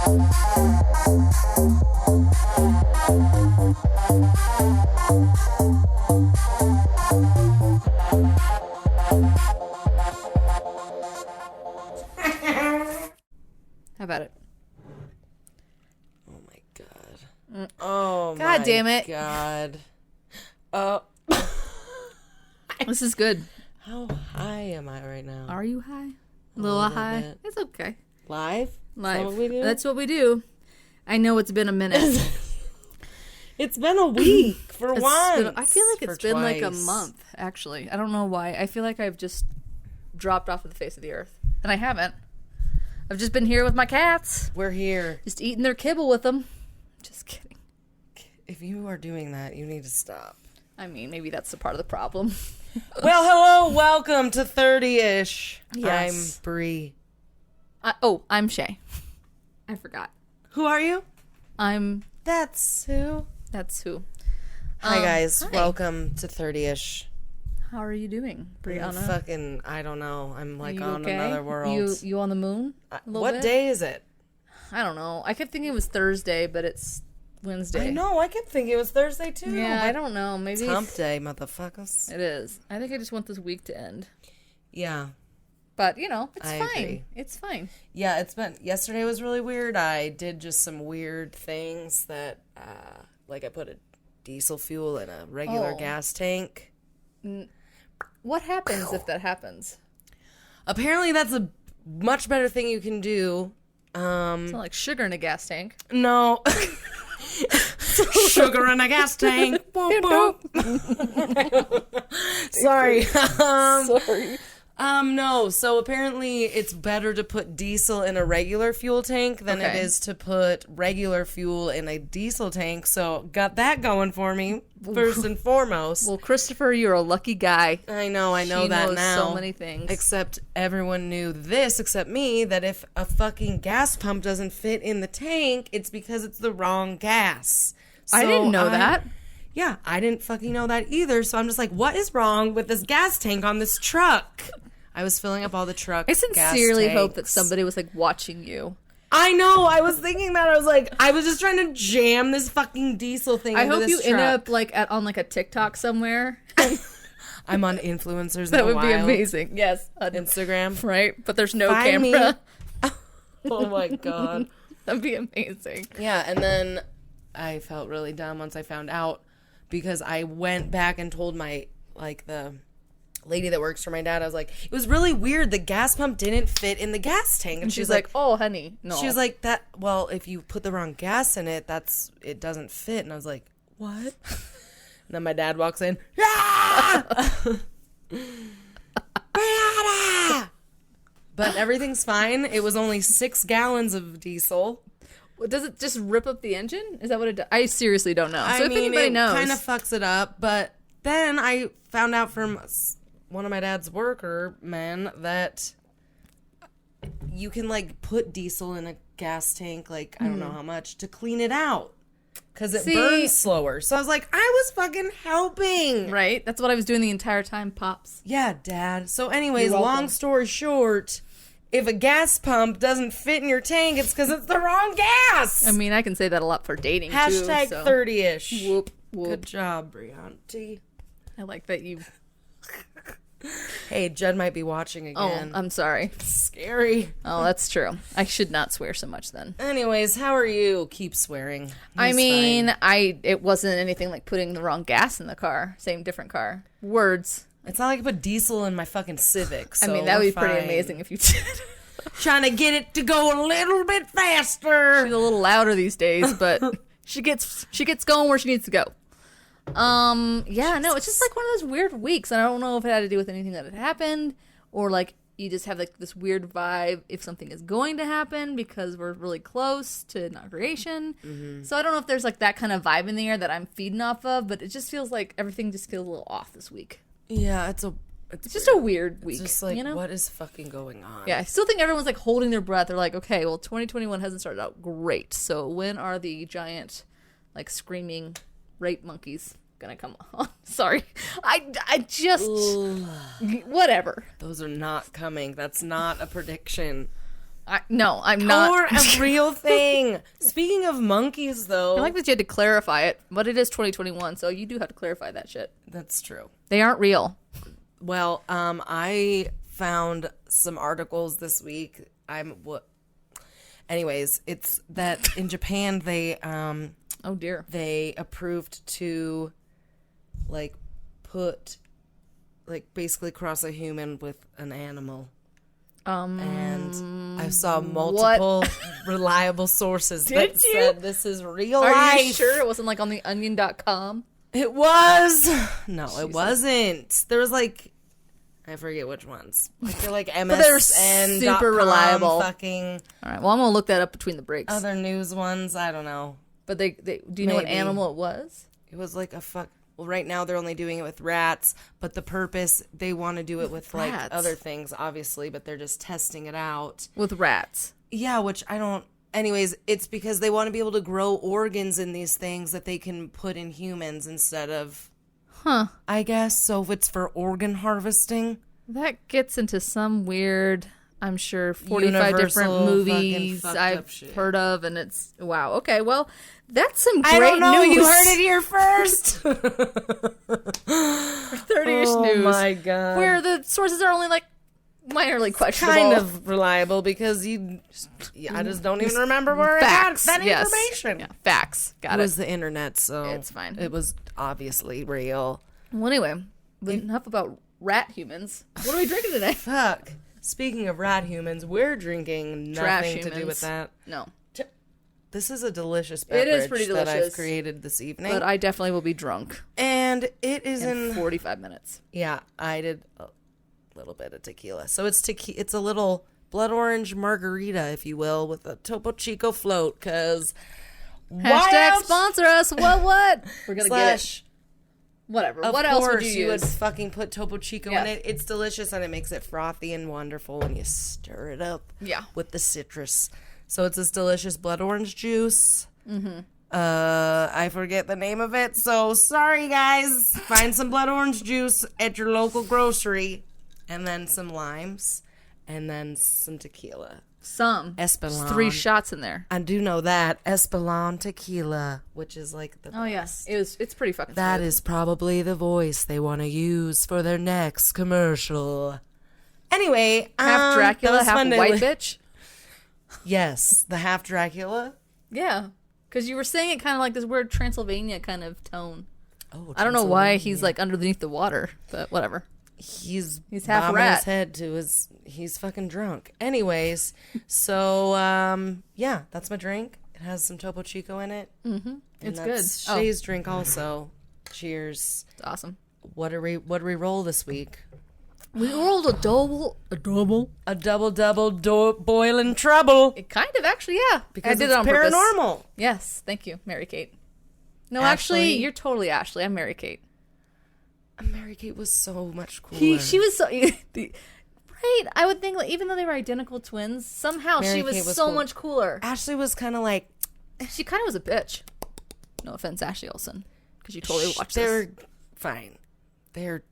How about it? Oh my god. Oh God my damn it. God. Oh. This is good. How high am I right now? Are you high? A little high? bit. It's okay. Live? Live. Is that what we do? That's what we do. I know it's been a minute. It's been a week for once. I feel like it's been like a twice. month, actually. I don't know why. I feel like I've just dropped off of the face of the earth. And I haven't. I've just been here with my cats. We're here. Just eating their kibble with them. Just kidding. If you are doing that, you need to stop. I mean, maybe that's the part of the problem. Well, hello, welcome to 30-ish. Yes. I'm Brie. I'm Shay. I forgot. Who are you? That's who. Hi, guys. Hi. Welcome to 30-ish. How are you doing, Brianna? I don't know. I'm like You on okay? another world. You on the moon? What bit? day is it? I don't know. I kept thinking it was Thursday, but it's Wednesday. I know. I kept thinking it was Thursday too. Yeah, but I don't know. Maybe it's hump day, motherfuckers. It is. I think I just want this week to end. Yeah. But, it's I fine. agree. It's fine. Yeah, yesterday was really weird. I did just some weird things that, like I put a diesel fuel in a regular gas tank. What happens if that happens? Apparently that's a much better thing you can do. It's not like sugar in a gas tank. No. Sugar in a gas tank. Boop, boop. Sorry. Sorry. No. So apparently it's better to put diesel in a regular fuel tank than it is to put regular fuel in a diesel tank. So got that going for me, first and foremost. Well, Christopher, you're a lucky guy. I know She that knows now. so many things. Except everyone knew this, except me, that if a fucking gas pump doesn't fit in the tank, it's because it's the wrong gas. I didn't know that. Yeah, I didn't fucking know that either. So I'm just like, what is wrong with this gas tank on this truck? I was filling up all the truck. I sincerely hope that somebody was like watching you. I know. I was thinking that. I was like, I was just trying to jam this fucking diesel thing. I into hope this you truck. end up like on like a TikTok somewhere. I'm on influencers. That in the would be wild. amazing. Yes, Instagram. Right, but there's no Find camera. me. Oh my god. That'd be amazing. Yeah, and then I felt really dumb once I found out because I went back and told the lady that works for my dad, I was like, it was really weird. The gas pump didn't fit in the gas tank. And she's like, oh, honey, no. She was like, well, if you put the wrong gas in it, it doesn't fit. And I was like, what? And then my dad walks in. Ah! But everything's fine. It was only 6 gallons of diesel. Does it just rip up the engine? Is that what it does? I seriously don't know. So if anybody knows. It kind of fucks it up. But then I found out from one of my dad's workmen that you can like put diesel in a gas tank, like I don't know how much, to clean it out because it burns slower. So I was like, I was fucking helping. Right? That's what I was doing the entire time, Pops. Yeah, Dad. So anyways, long story short, if a gas pump doesn't fit in your tank, it's because it's the wrong gas. I mean, I can say that a lot for dating too. Hashtag so. 30-ish. Whoop, whoop. Good job, Brianti. I like that you... Hey, Judd might be watching again. Oh, I'm sorry. Scary. Oh, that's true. I should not swear so much then. Anyways, how are you? Keep swearing. I mean, it wasn't anything like putting the wrong gas in the car. Same, different car. Words. It's not like I put diesel in my fucking Civic. So I mean, that would be pretty amazing if you did. Trying to get it to go a little bit faster. She's a little louder these days, but she gets going where she needs to go. Yeah, no, it's just like one of those weird weeks, and I don't know if it had to do with anything that had happened, or like you just have like this weird vibe if something is going to happen because we're really close to inauguration. Mm-hmm. So I don't know if there's like that kind of vibe in the air that I'm feeding off of, but it just feels like everything just feels a little off this week. Yeah, it's just a weird week. It's just like, you know? what is fucking going on? Yeah, I still think everyone's like holding their breath. They're like, okay, well, 2021 hasn't started out great. So when are the giant, like, screaming rape monkeys gonna come on? Sorry, I just whatever. Those are not coming. That's not a prediction. No, I'm not. Or a real thing. Speaking of monkeys, though. I like that you had to clarify it, but it is 2021, so you do have to clarify that shit. That's true. They aren't real. Well, I found some articles this week. Anyways, it's that in Japan they Oh dear. they approved to put basically cross a human with an animal. And I saw multiple reliable sources that said this is real life. Are you sure it wasn't on the onion.com? It was. No, it wasn't. There was I forget which ones. I feel like MSN. But they're super reliable. Fucking. All right. Well, I'm gonna look that up between the breaks. Other news ones, I don't know. But do you know what animal it was? It was Well, right now they're only doing it with rats, but the purpose, they want to do it with rats. other things, obviously, but they're just testing it out. With rats. Yeah, which I don't. Anyways, it's because they want to be able to grow organs in these things that they can put in humans instead of. Huh. I guess. So if it's for organ harvesting. That gets into some weird, I'm sure, 45 Universal different movies I've heard of, and it's, wow. Okay, well, that's some great I don't know, news. you heard it here first. 30-ish news. Oh my God. Where the sources are only minorly questionable. Kind of reliable because I just don't even remember where Facts. I got that Yes. information. Yeah, facts. Got It it. was the internet, so It's fine. It was obviously real. Well, anyway, enough about rat humans. What are we drinking today? Fuck. Speaking of rat humans, we're drinking Trash nothing to do humans. with that. No. This is a delicious It beverage is pretty that I've delicious. created this evening. But I definitely will be drunk and it is in 45 minutes. Yeah, I did a little bit of tequila. So it's a little blood orange margarita, if you will, with a Topo Chico float, because Hashtag sponsor us. What? We're going to get it. / Whatever. Of What else would course, you would use? fucking put Topo Chico Yeah. in it. It's delicious and it makes it frothy and wonderful when you stir it up. Yeah. With the citrus. So it's this delicious blood orange juice. Mm-hmm. I forget the name of it, so sorry guys. Find some blood orange juice at your local grocery, and then some limes, and then some tequila. Some. Espelon. There's 3 shots in there. I do know that Espelon tequila, which is the Oh yes, it's pretty fucking. That smooth. is probably the voice they want to use for their next commercial. Anyway, half Dracula, half white bitch. Yes, the half Dracula. Yeah, because you were saying it kind of like this weird Transylvania kind of tone. Oh, I don't know why he's underneath the water, but whatever. He's half bombing rat. his head to his. He's fucking drunk. Anyways, so yeah, that's my drink. It has some Topo Chico in it. Mm-hmm. It's that's good. Shay's drink also. Cheers. It's awesome. What do we roll this week? We rolled a double. A double boiling trouble. It kind of actually, yeah. Because I did it's it on purpose. paranormal. Yes, thank you, Mary Kate. No, Ashley? actually, you're totally Ashley. I'm Mary Kate. Mary Kate was so much cooler. She was so right. I would think even though they were identical twins, somehow Mary she was Kate was so cool. much cooler. Ashley was kind of like She kind of was a bitch. No offense, Ashley Olsen, because you totally watched they're this. fine. They're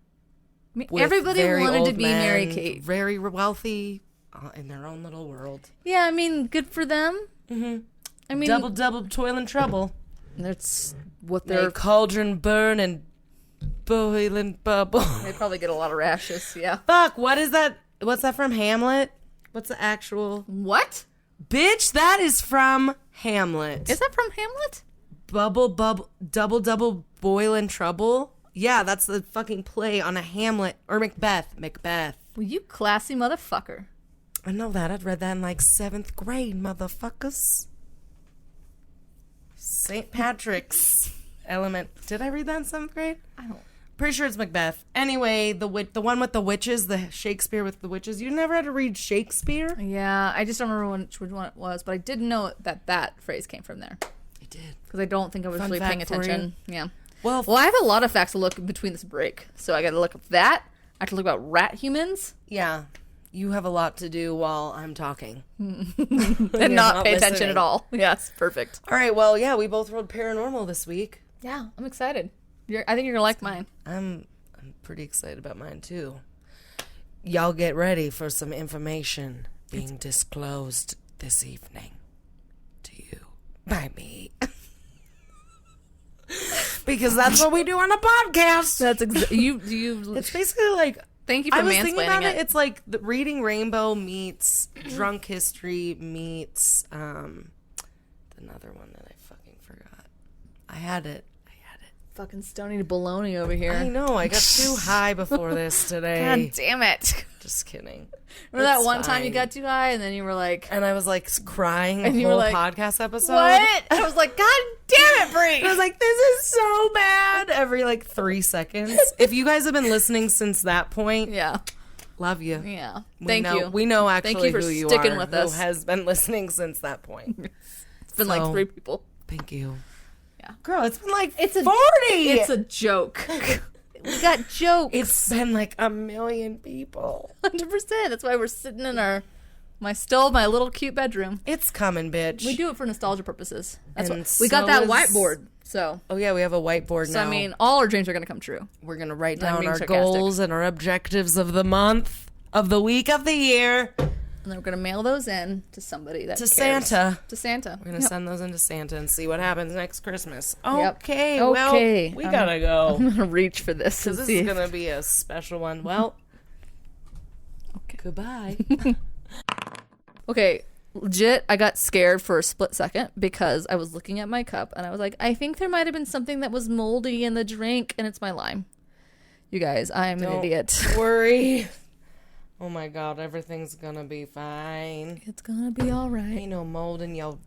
I mean, with everybody very wanted to old be men, Mary Kate. very wealthy in their own little world. Yeah, I mean, good for them. Mm-hmm. I mean, double toil and trouble. that's what Their they're. cauldron burn and boiling bubble. They probably get a lot of rashes. Yeah. Fuck, what is that? What's that from Hamlet? What's the actual... What? Bitch, that is from Hamlet. Is that from Hamlet? Double boiling trouble. Yeah, that's the fucking play on a Hamlet or Macbeth. Well, you classy motherfucker. I know that. I'd read that in 7th grade, motherfuckers. St. Patrick's element. Did I read that in 7th grade? I don't. Pretty sure it's Macbeth. Anyway, the one with the witches, the Shakespeare with the witches. You never had to read Shakespeare? Yeah, I just don't remember which one it was, but I did know that phrase came from there. I did. Because I don't think I was Fun really paying fact for attention. Yeah. Well, Well, I have a lot of facts to look between this break. So I got to look up that. I have to look about rat humans yeah. You have a lot to do while I'm talking. and You're not pay attention listening. at all. Yes, perfect. All right, well, yeah, we both rolled paranormal this week. Yeah, I'm excited. I think you're going to like mine. I'm pretty excited about mine, too. Y'all get ready for some information being disclosed this evening to you by me. Because that's what we do on a podcast. That's you. It's basically like, thank you for I was thinking about mansplaining it. It's like the Reading Rainbow meets Drunk History meets another one that I fucking forgot. I had it. Fucking stony baloney over here. I know. I got too high before this today. God damn it. Just kidding. Remember that one time fine. you got too high and then you were like, And I was like crying And the you were whole like, podcast episode. what? I was like, God damn it, Brie. I was like, this is so bad. Every like 3 seconds. If you guys have been listening since that point, Yeah. love you. Yeah. We Thank know, you. We know actually Thank you for who you sticking are, with us. who has been listening since that point. It's been like 3 people. Thank you. Yeah. Girl, it's been like It's 40. It's a joke. We got jokes. It's been like 1 million people. 100%. That's why we're sitting in my little cute bedroom. It's coming, bitch. We do it for nostalgia purposes. That's And what we got so that is- whiteboard. So Oh yeah, we have a whiteboard now. I mean, all our dreams are going to come true. we're gonna write I'm down being our sarcastic. goals and our objectives of the month, of the week, of the year. And then we're going to mail those in to somebody that To cares. Santa. To Santa. We're gonna send those into Santa and see what happens next Christmas. Yep. Okay, Okay. well, we gotta go. I'm going to reach for this. Because And this see. is gonna be a special one. Well, Okay. goodbye. Okay, legit, I got scared for a split second because I was looking at my cup and I was like, I think there might have been something that was moldy in the drink and it's my lime. You guys, I'm an Don't idiot. worry. Oh my God, everything's gonna be fine. It's gonna be alright. Ain't no mold in your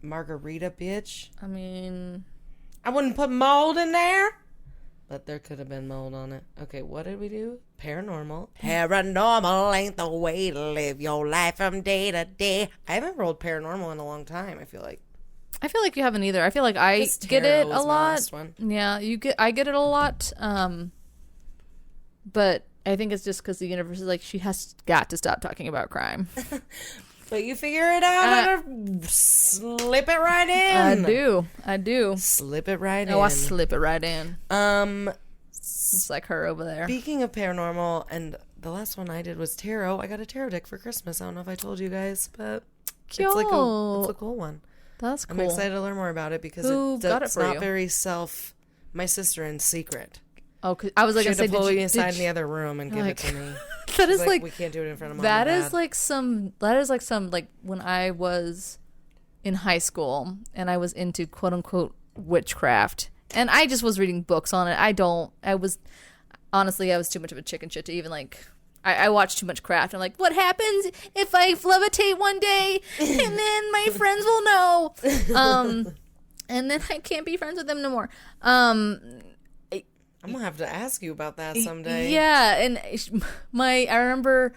margarita, bitch. I mean, I wouldn't put mold in there. But there could have been mold on it. Okay, what did we do? Paranormal. Paranormal ain't the way to live your life from day to day. I haven't rolled paranormal in a long time, I feel like. I feel like you haven't either. I feel like I This get tarot it was a my lot. last one. Yeah, I get it a lot. But I think it's just because the universe is like, she has got to stop talking about crime. But you figure it out and slip it right in. I do. Slip it right in. Oh, I slip it right in. It's like her over there. Speaking of paranormal, and the last one I did was tarot. I got a tarot deck for Christmas. I don't know if I told you guys, but it's like it's a cool one. That's cool. I'm excited to learn more about it because Who got it it's for not you? very my sister in secret. Oh, 'cause I was like, She I had to said, pull did me you, aside did in the other room and give it to me. that is She's like we can't do it in front of mom. that and is Dad. like some when I was in high school and I was into quote unquote witchcraft and I just was reading books on it. I was too much of a chicken shit to even like. I watched too much craft. I'm like, what happens if I levitate one day and then my friends will know? And then I can't be friends with them no more. I'm gonna have to ask you about that someday. Yeah, and I remember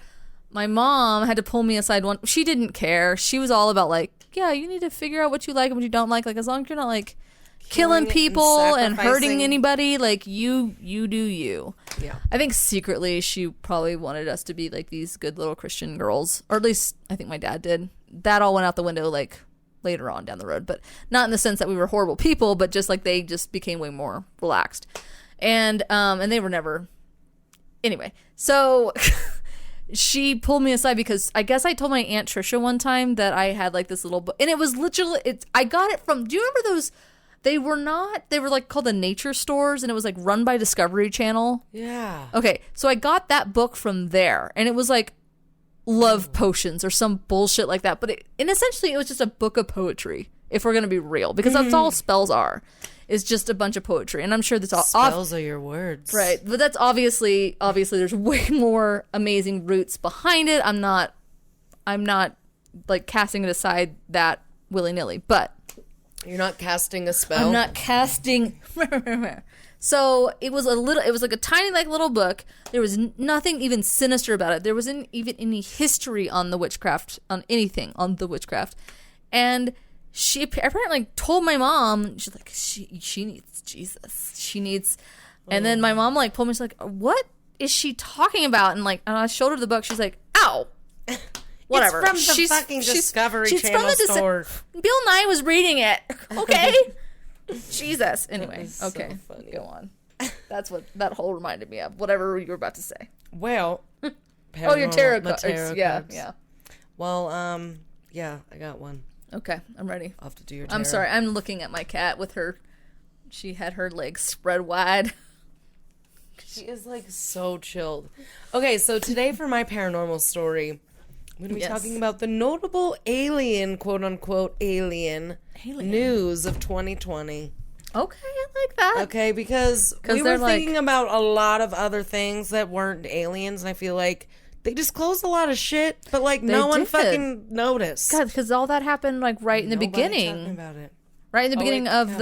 my mom had to pull me aside one. She didn't care. She was all about like, yeah, you need to figure out what you like and what you don't like. Like as long as you're not like killing people and hurting sacrificing. anybody, like you do you. Yeah. I think secretly she probably wanted us to be like these good little Christian girls, or at least I think my dad did. That all went out the window like later on down the road, but not in the sense that we were horrible people, but just like they just became way more relaxed. And they were never. Anyway, so she pulled me aside because I guess I told my Aunt Trisha one time that I had like this little book, and it was literally I got it from. Do you remember those? They were like called the nature stores, and it was like run by Discovery Channel. Yeah. Okay, so I got that book from there, and it was like love potions or some bullshit like that. But essentially, it was just a book of poetry. If we're gonna be real, because that's all spells are. Is just a bunch of poetry, and I'm sure that's all Spells are your words, right? But that's obviously there's way more amazing roots behind it. I'm not like casting it aside that willy nilly, but You're not casting a spell. I'm not casting. So it was like a tiny like little book. There was nothing even sinister about it. There wasn't even any history on the witchcraft, on anything on the witchcraft, and. She apparently told my mom, she's like, she needs Jesus. She needs, and then my mom like pulled me, she's like, what is she talking about? And like, and I showed her the book. She's like, ow, whatever. It's from the fucking Discovery she's Channel store. Bill Nye was reading it. Okay. Jesus. Anyway, is so okay, funny. go on. That's what that whole reminded me of. Whatever you were about to say. Well, Oh, your tarot the cards. Yeah, cards. yeah. Well, yeah, I got one. Okay, I'm ready. I'll have to do your tarot. I'm sorry. I'm looking at my cat with her. She had her legs spread wide. She is like so chilled. Okay, so today for my paranormal story, I'm going to be talking about the notable alien, quote unquote, alien news of 2020. Okay, I like that. Okay, because we were thinking about a lot of other things that weren't aliens, and I feel like they disclosed a lot of shit, but like no one fucking noticed. God, because all that happened like right in the beginning. Talking about it. Right in the beginning of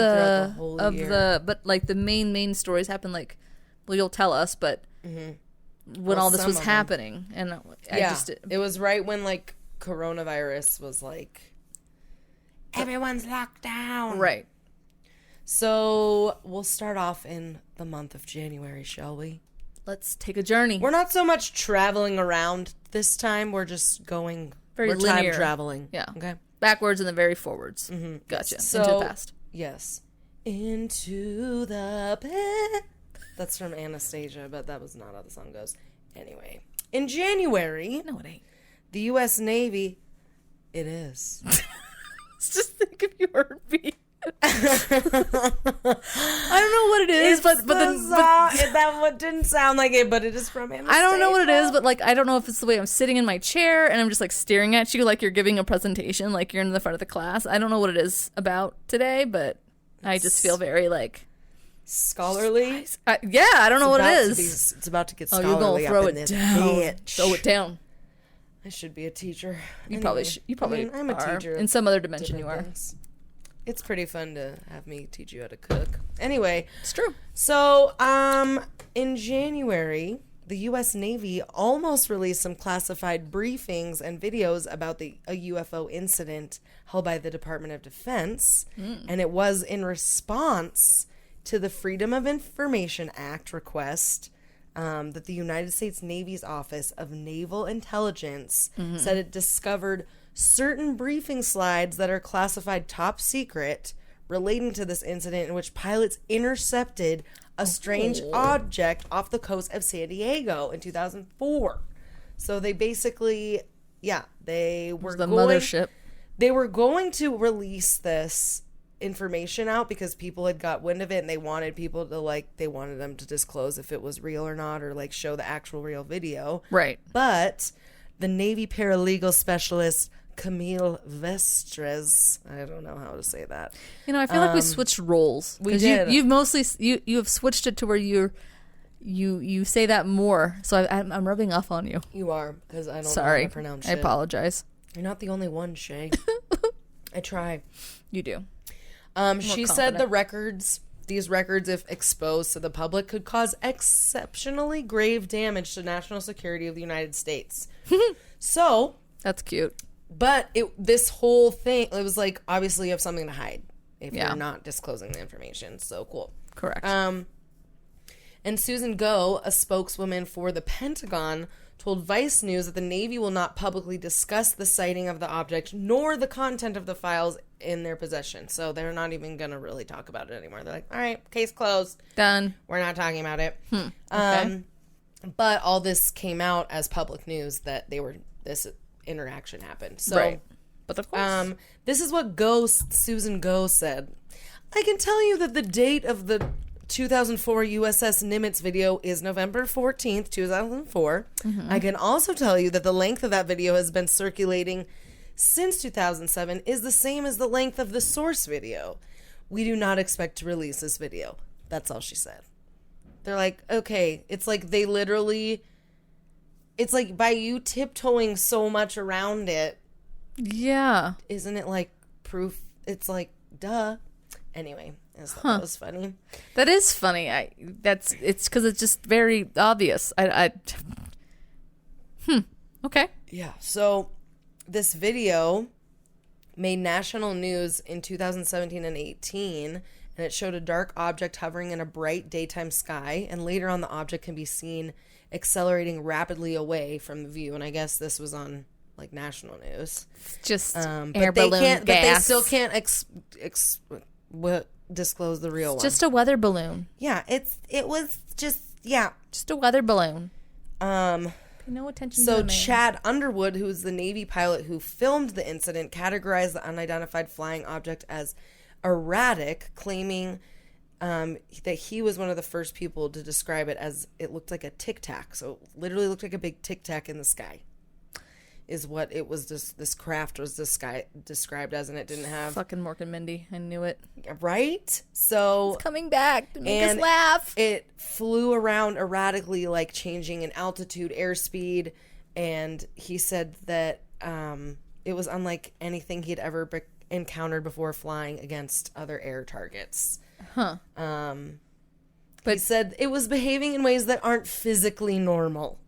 but like the main stories happened like, well, you'll tell us, but when all this was happening, and it was right when like coronavirus was like everyone's locked down, right? So we'll start off in the month of January, shall we? Let's take a journey. We're not so much traveling around this time. We're just going very linear. Time traveling. Yeah. Okay. Backwards and then very forwards. Mm-hmm. Gotcha. So, into the past. Yes. Into the past. That's from Anastasia, but that was not how the song goes. Anyway. In January. No, it ain't. The U.S. Navy. It is. Let's just think if you heard me. I don't know what it is, but that one didn't sound like it, but it is from Anastasia. I don't know what it is, but like I don't know if it's the way I'm sitting in my chair and I'm just like staring at you like you're giving a presentation, like you're in the front of the class. I don't know what it is about today, but I just feel very like scholarly. Yeah, I don't know what it is. It's about to get scholarly. You're gonna throw up it in down. Bitch. Throw it down. I should be a teacher. You probably should. You probably I'm a teacher. In some other dimension, you are. Things. It's pretty fun to have me teach you how to cook. Anyway. It's true. So, in January, the U.S. Navy almost released some classified briefings and videos about a UFO incident held by the Department of Defense. And it was in response to the Freedom of Information Act request that the United States Navy's Office of Naval Intelligence said it discovered certain briefing slides that are classified top secret relating to this incident in which pilots intercepted a strange object off the coast of San Diego in 2004. So they basically, they were mothership. They were going to release this information out because people had got wind of it and they wanted people to they wanted them to disclose if it was real or not, or like show the actual real video. Right. But the Navy paralegal specialist Camille Vestres, I don't know how to say that. You know, I feel like we switched roles. We did. You've mostly you have switched it to where you say that more. So I'm rubbing off on you. You are, because I don't know how to pronounce it. I apologize. You're not the only one, Shay. I try. You do. She said these records, if exposed to the public, could cause exceptionally grave damage to national security of the United States. So that's cute. But this whole thing, it was like, obviously you have something to hide if you're not disclosing the information. So cool. Correct. And Susan Go, a spokeswoman for the Pentagon, told Vice News that the Navy will not publicly discuss the sighting of the object nor the content of the files in their possession. So they're not even going to really talk about it anymore. They're like, all right, case closed. Done. We're not talking about it. Okay. But all this came out as public news that this interaction happened. So, right. But of course. This is what Susan Go said. I can tell you that the date of the 2004 USS Nimitz video is November 14th, 2004. I can also tell you that the length of that video has been circulating since 2007 is the same as the length of the source video. We do not expect to release this video. That's all she said. They're like, okay, it's like they literally, it's like by you tiptoeing so much around it. Yeah. Isn't it like proof? It's like, duh. Anyway, I just thought that was funny. That is funny. It's because it's just very obvious. Okay. Yeah. So this video made national news in 2017 and 18, and it showed a dark object hovering in a bright daytime sky, and later on the object can be seen accelerating rapidly away from the view. And I guess this was on like national news. Just air balloon gas. But they still can't disclose the real one. Just a weather balloon. Yeah, it was just just a weather balloon. People Pay no attention to So the man. Chad Underwood, who was the Navy pilot who filmed the incident, categorized the unidentified flying object as erratic, claiming that he was one of the first people to describe it as it looked like a tic tac. So it literally looked like a big tic tac in the sky. Is what it was. This craft was described as, and it didn't have Fucking Mork and Mindy. I knew it. right. So It's coming back to make us laugh. it flew around erratically, like changing in altitude, airspeed, and he said that it was unlike anything he'd ever encountered before flying against other air targets. Huh. But But- he said it was behaving in ways that aren't physically normal.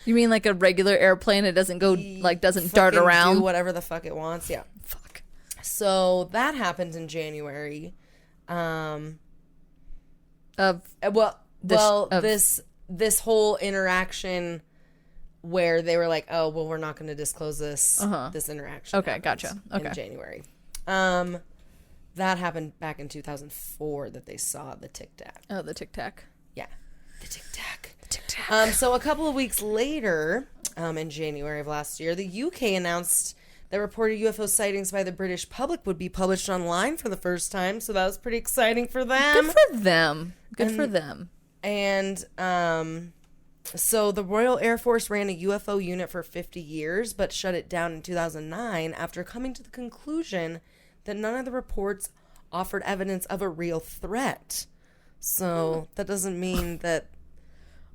You mean like a regular airplane? It doesn't go, like, doesn't dart Fucking around? do whatever the fuck it wants. Yeah. Fuck. So that happened in January. Of This whole interaction where they were like, oh, well, we're not going to disclose this this interaction. Okay, gotcha. Okay. In January. That happened back in 2004 that they saw the Tic Tac. Oh, the Tic Tac. Yeah. The Tic Tac. So a couple of weeks later, in January of last year, the UK announced that reported UFO sightings by the British public would be published online for the first time. So that was pretty exciting for them. Good for them. Good for them. And so the Royal Air Force ran a UFO unit for 50 years, but shut it down in 2009 after coming to the conclusion that none of the reports offered evidence of a real threat. So that doesn't mean that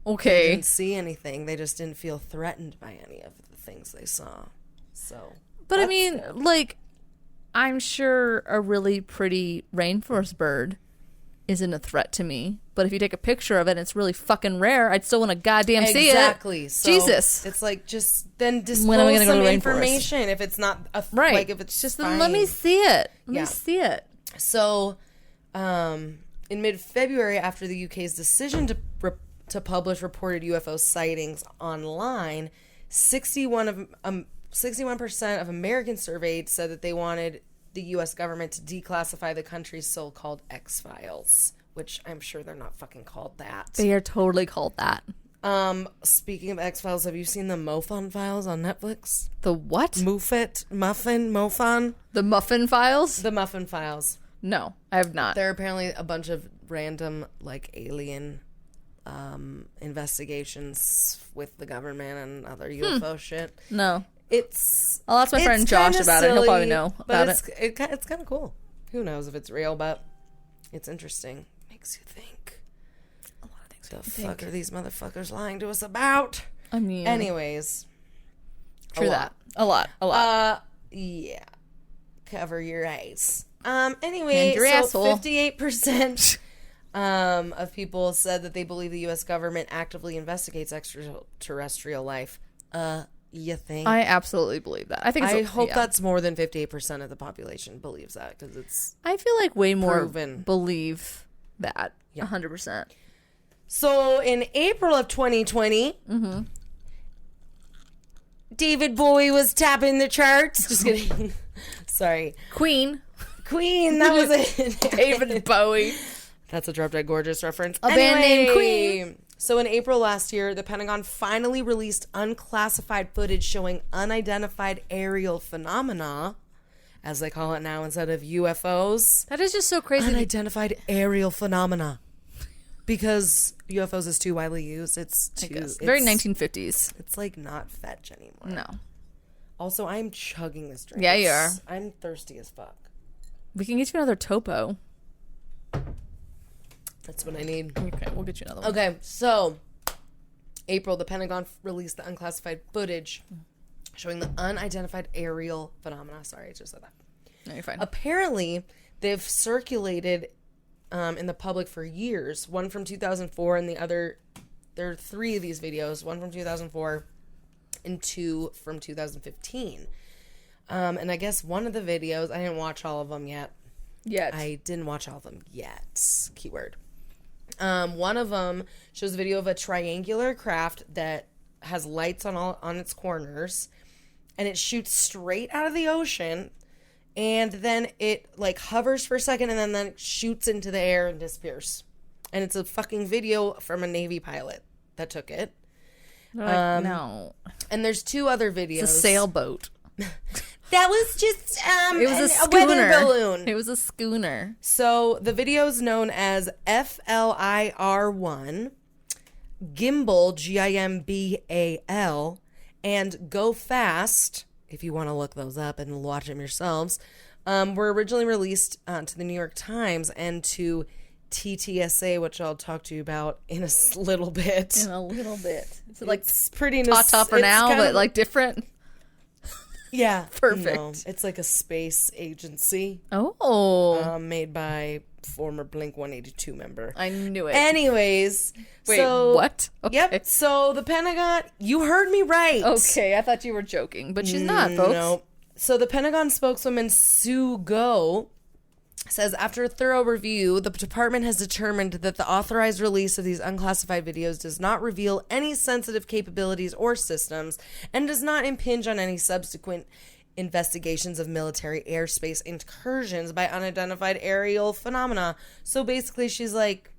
they Okay. didn't see anything. They just didn't feel threatened by any of the things they saw. So, But I that's mean, good. like, I'm sure a really pretty rainforest bird isn't a threat to me. But if you take a picture of it and it's really fucking rare, I'd still want to goddamn see it. Exactly. So Jesus. it's like just then disclose When am I gonna go some to rainforest? information if it's not Right. like if it's just fine. let me see it. Let Yeah. me see it. So, in mid-February, after the UK's decision to publish reported UFO sightings online, 61% of Americans surveyed said that they wanted the U.S. government to declassify the country's so-called X-Files, which I'm sure they're not fucking called that. They are totally called that. Speaking of X-Files, have you seen the MoFon files on Netflix? The what? MoFon? The Muffin Files? The Muffin Files. No, I have not. There are apparently a bunch of random, like, alien investigations with the government and other UFO shit. No. I'll ask my friend Josh about it. He'll probably know about it. It's kind of cool. Who knows if it's real, but it's interesting. Makes you think. A lot of things. The fuck are these motherfuckers lying to us about? I mean, Anyways. true that. A lot. Yeah. Cover your eyes. Anyway, And your asshole. 58% of people said that they believe the U.S. government actively investigates extraterrestrial life. You think? I absolutely believe that. I think. I It's, hope yeah. that's more than 58% of the population believes that, because it's I feel like way more proven. believe that. Yeah. 100%. So in April of 2020, David Bowie was tapping the charts. Just kidding. Sorry. Queen. That was it. David Bowie. That's a Drop Dead Gorgeous reference. A band named Queen. So in April last year, the Pentagon finally released unclassified footage showing unidentified aerial phenomena, as they call it now instead of UFOs. That is just so crazy. Unidentified aerial phenomena. Because UFOs is too widely used. It's very 1950s. It's like not fetch anymore. No. Also, I'm chugging this drink. Yeah, you are. I'm thirsty as fuck. We can get you another topo. That's what I need. Okay, we'll get you another one. Okay, so April, the Pentagon released the unclassified footage showing the unidentified aerial phenomena. Sorry, I just said that. No, you're fine. Apparently, they've circulated in the public for years. One from 2004 and the other, there are 3 of these videos. One from 2004 and 2 from 2015. And I guess one of the videos, I didn't watch all of them yet. I didn't watch all of them yet. Keyword. One of them shows a video of a triangular craft that has lights on its corners, and it shoots straight out of the ocean, and then it like hovers for a second, and then it shoots into the air and disappears. And it's a fucking video from a Navy pilot that took it. They're like, no. And there's 2 other videos. It's a sailboat. That was just It was a weather schooner. balloon. It was a schooner. So the video is known as FLIR1, Gimbal, GIMBAL, and Go Fast, if you want to look those up and watch them yourselves, were originally released to the New York Times and to TTSA, which I'll talk to you about in a little bit. In a little bit. So like It's pretty Ta-ta for now, but like different. Yeah. Perfect. No, it's like a space agency Oh. made by former Blink-182 member. I knew it. Anyways. Wait, so, what? Okay. Yep. So the Pentagon, you heard me right. Okay, I thought you were joking, but she's not, folks. No. So the Pentagon spokeswoman Sue Go says, after a thorough review, the department has determined that the authorized release of these unclassified videos does not reveal any sensitive capabilities or systems and does not impinge on any subsequent investigations of military airspace incursions by unidentified aerial phenomena. So basically she's like,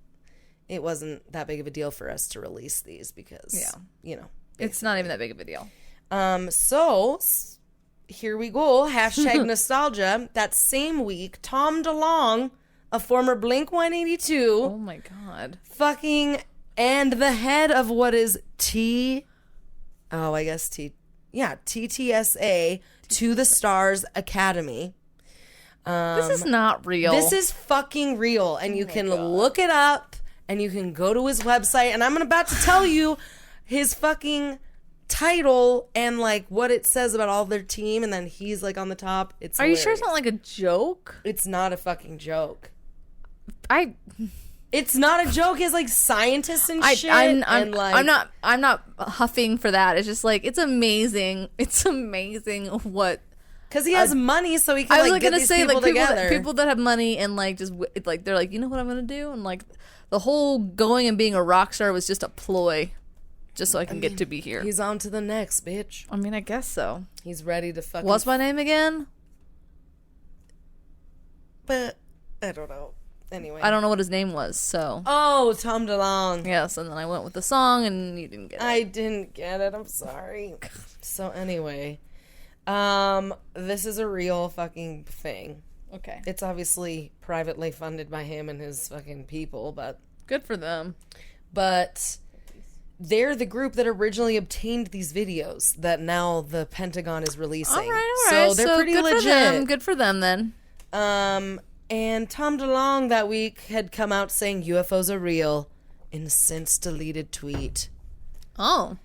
it wasn't that big of a deal for us to release these because, you know. Basically. It's not even that big of a deal. So here we go. Hashtag nostalgia. That same week, Tom DeLonge, a former Blink-182. Oh my God. Fucking, and the head of what is TTSA, To the Stars Academy. This is not real. This is fucking real. And you can look it up and you can go to his website. And I'm about to tell you his fucking title and like what it says about all their team, and then he's like on the top. It's Are you sure it's not like a joke? It's not a fucking joke. It's not a joke. It's like scientists and shit. I'm not huffing for that. It's just like it's amazing. It's amazing what. Because he has money, so he can I was like gonna get these say people like together. people that have money and like just like they're like, you know what I'm gonna do, and like the whole going and being a rock star was just a ploy. Just so I can get to be here. He's on to the next, bitch. I mean, I guess so. He's ready to fucking... What's my name again? But, I don't know. Anyway. I don't know what his name was, so... Oh, Tom DeLonge. Yes, and then I went with the song, and you didn't get it. I didn't get it. I'm sorry. So, anyway. This is a real fucking thing. Okay. It's obviously privately funded by him and his fucking people, but... Good for them. But... they're the group that originally obtained these videos that now the Pentagon is releasing. All right. So they're pretty good legit. For them. Good for them, then. And Tom DeLonge that week had come out saying UFOs are real in a since deleted tweet. Oh.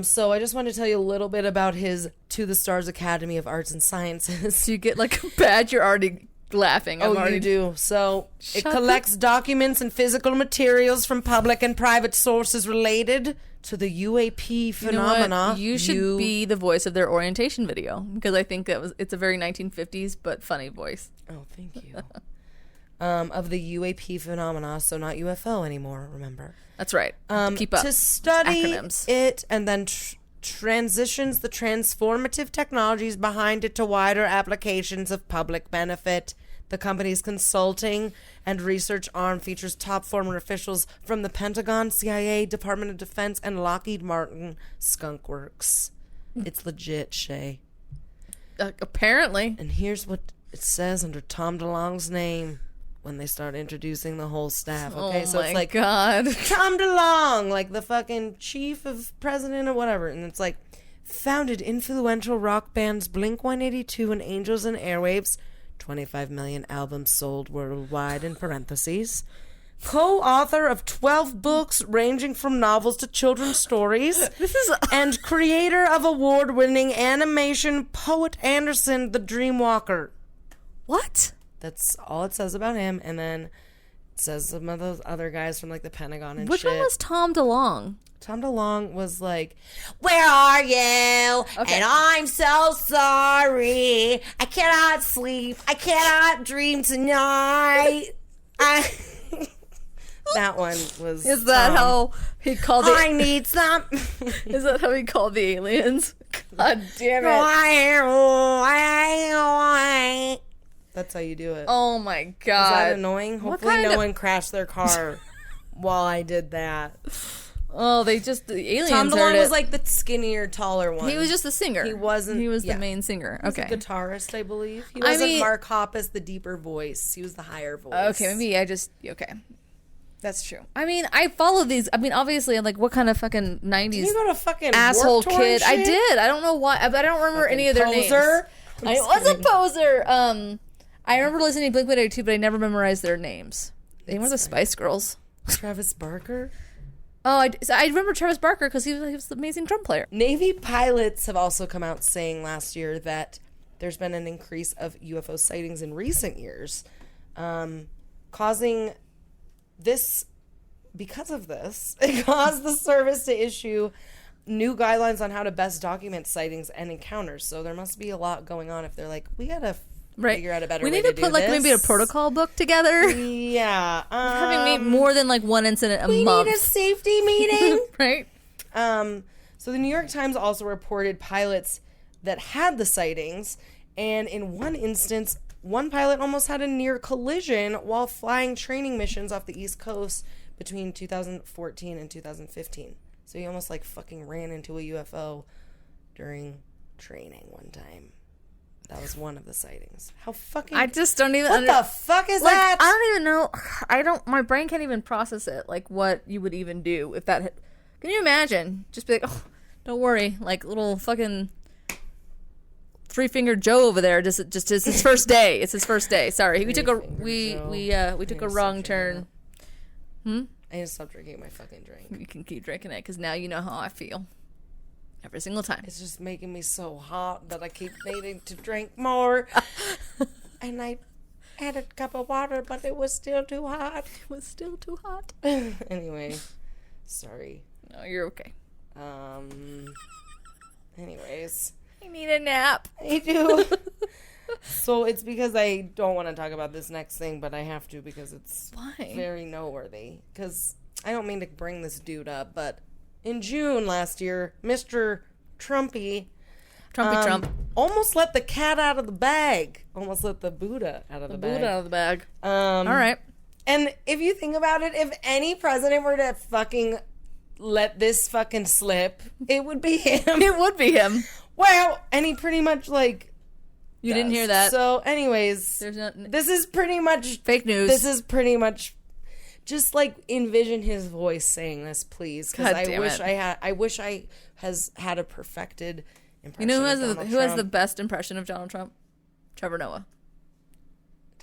So I just wanted to tell you a little bit about his To the Stars Academy of Arts and Sciences. So you get like a badge, you're already laughing. You do. So it collects documents and physical materials from public and private sources related to the UAP phenomena. You should be the voice of their orientation video because I think it's a very 1950s but funny voice. Oh, thank you. Of the UAP phenomena, so not UFO anymore, remember. That's right. Keep up. To study acronyms. It and then transitions the transformative technologies behind it to wider applications of public benefit. The company's consulting and research arm features top former officials from the Pentagon, CIA, Department of Defense, and Lockheed Martin Skunk Works. It's legit, Shay. Apparently. And here's what it says under Tom DeLonge's name when they start introducing the whole staff. Okay, oh so it's like God. Tom DeLonge, like the fucking chief of president or whatever, and it's like founded influential rock bands Blink-182 and Angels and Airwaves. 25 million albums sold worldwide in parentheses. Co-author of 12 books ranging from novels to children's stories. And creator of award-winning animation Poet Anderson the Dreamwalker. What? That's all it says about him. And then it says some of those other guys from like the Pentagon and Which shit. one was Tom DeLonge? Tom DeLonge was like, where are you? Okay. And I'm so sorry. I cannot sleep. I cannot dream tonight. That one was... Is that how he called I need some... Is that how he called the aliens? God damn it. That's how you do it. Oh my God. Is that annoying? Hopefully no one crashed their car while I did that. Oh, the aliens Tom heard DeLonge it. was like the skinnier, taller one. He was just the singer. He wasn't. He was yeah. the main singer. He was Okay. a guitarist, I believe. He wasn't Mark Hoppus, the deeper voice. He was the higher voice. Okay, maybe okay. That's true. I mean, I follow these. I mean, obviously, I'm like, what kind of fucking 90s Did you go to fucking asshole Warped Tour kid? and I shit? did. I don't know why, but I don't remember any of their poser? names. I was a poser. I remember listening to Blink-182, but I never memorized their names. They were the Spice Girls. Travis Barker? Oh, I remember Travis Barker because he was the amazing drum player. Navy pilots have also come out saying last year that there's been an increase of UFO sightings in recent years, causing this. Because of this, it caused the service to issue new guidelines on how to best document sightings and encounters. So there must be a lot going on if they're like, we gotta figure out a better way to do this. We need to put like maybe a protocol book together. Yeah. Having more than like one incident a month. We need a safety meeting. Right? So the New York Times also reported pilots that had the sightings. And in one instance, one pilot almost had a near collision while flying training missions off the East Coast between 2014 and 2015. So he almost like fucking ran into a UFO during training one time. That was one of the sightings. How fucking... I just don't even... What the fuck is like, that? I don't even know. My brain can't even process it. Like, what you would even do if that... Can you imagine? Just be like, oh, don't worry. Like, little fucking... Three-fingered Joe over there. Just it's his first day. It's his first day. Sorry. We took a wrong turn. I need to stop drinking my fucking drink. You can keep drinking it because now you know how I feel. Every single time. It's just making me so hot that I keep needing to drink more. And I had a cup of water, but it was still too hot. It was still too hot. Anyway, sorry. No, you're okay. Anyways. I need a nap. I do. So it's because I don't want to talk about this next thing, but I have to because it's very noteworthy. Because I don't mean to bring this dude up, but in June last year, Mr. Trumpy Trump almost let the cat out of the bag. Almost let the Buddha out of the bag. Buddha out of the bag. All right. And if you think about it, if any president were to fucking let this fucking slip, it would be him. It would be him. Well, and he pretty much like... You didn't hear that. So, anyways, this is pretty much... Fake news. This is pretty much... Just, like, envision his voice saying this, please. Because I wish I had a perfected impression. You know who has the best impression of Donald Trump? Trevor Noah.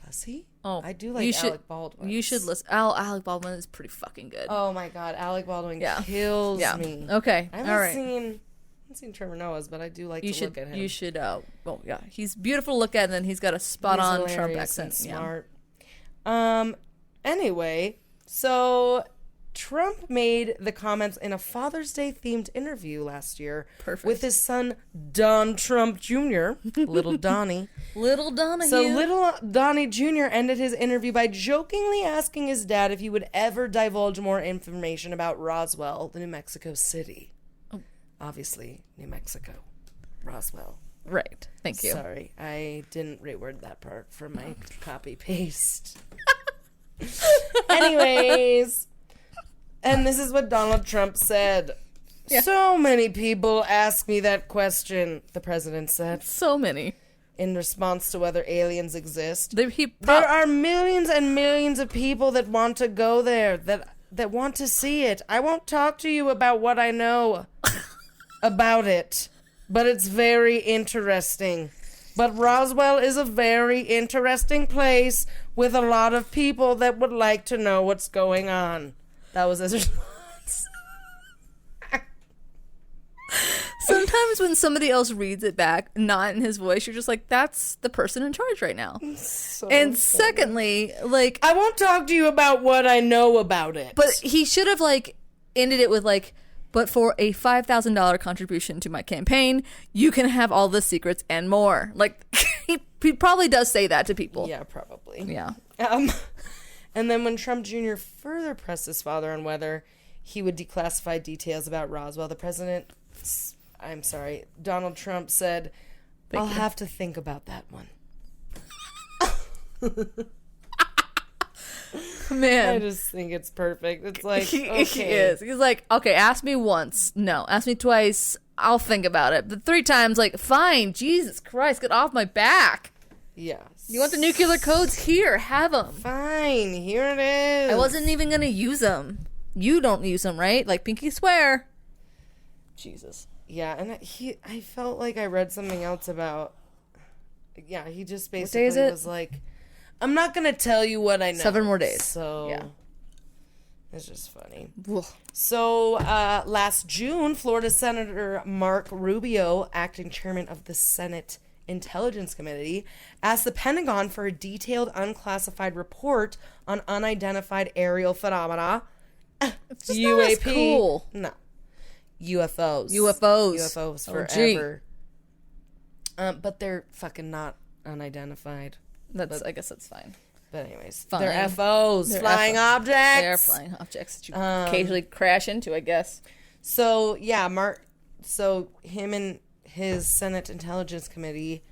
Does he? Oh, I do like Alec Baldwin. You should listen. Alec Baldwin is pretty fucking good. Oh my god, Alec Baldwin kills me. Okay, I haven't seen Trevor Noah's, but I do like to look at him. You should. Well, yeah, he's beautiful to look at, and then he's got a spot-on Trump accent. And smart. Anyway, so Trump made the comments in a Father's Day themed interview last year with his son Don Trump Jr., Little Donnie. Little Donnie. So Little Donnie Jr. ended his interview by jokingly asking his dad if he would ever divulge more information about Roswell, the New Mexico city. Oh. Obviously, New Mexico. Roswell. Right. Thank you. Sorry, I didn't reword that part from my copy-paste. Anyways... And this is what Donald Trump said. Yeah. So many people ask me that question, the president said. So many. In response to whether aliens exist. There are millions and millions of people that want to go there, that want to see it. I won't talk to you about what I know about it, but it's very interesting. But Roswell is a very interesting place with a lot of people that would like to know what's going on. That was his response. Sometimes when somebody else reads it back, not in his voice, you're just like, that's the person in charge right now. So and funny. Secondly, like... I won't talk to you about what I know about it. But he should have, like, ended it with, like, but for a $5,000 contribution to my campaign, you can have all the secrets and more. Like, he probably does say that to people. Yeah, probably. Yeah. And then when Trump Jr. further pressed his father on whether he would declassify details about Roswell, Donald Trump said, I'll have to think about that one. Man. I just think it's perfect. It's like, He okay. is. He's like, okay, ask me once. No. Ask me twice. I'll think about it. But 3 times, like, fine. Jesus Christ, get off my back. Yes. You want the nuclear codes? Here, have them. Fine, here it is. I wasn't even going to use them. You don't use them, right? Like, pinky swear. Jesus. Yeah, and I felt like I read something else about, yeah, he just basically is it? was like, I'm not going to tell you what I know. 7 more days. So, yeah. It's just funny. Ugh. So, last June, Florida Senator Mark Rubio, acting chairman of the Senate Intelligence Committee, asked the Pentagon for a detailed unclassified report on unidentified aerial phenomena. It's just not as cool. No. UFOs. UFOs. UFOs Oh, forever. But they're fucking not unidentified. I guess that's fine. But anyways, Fine. they're FOs, They're flying objects. They are flying objects that you occasionally crash into, I guess. So yeah, So him and his Senate Intelligence Committee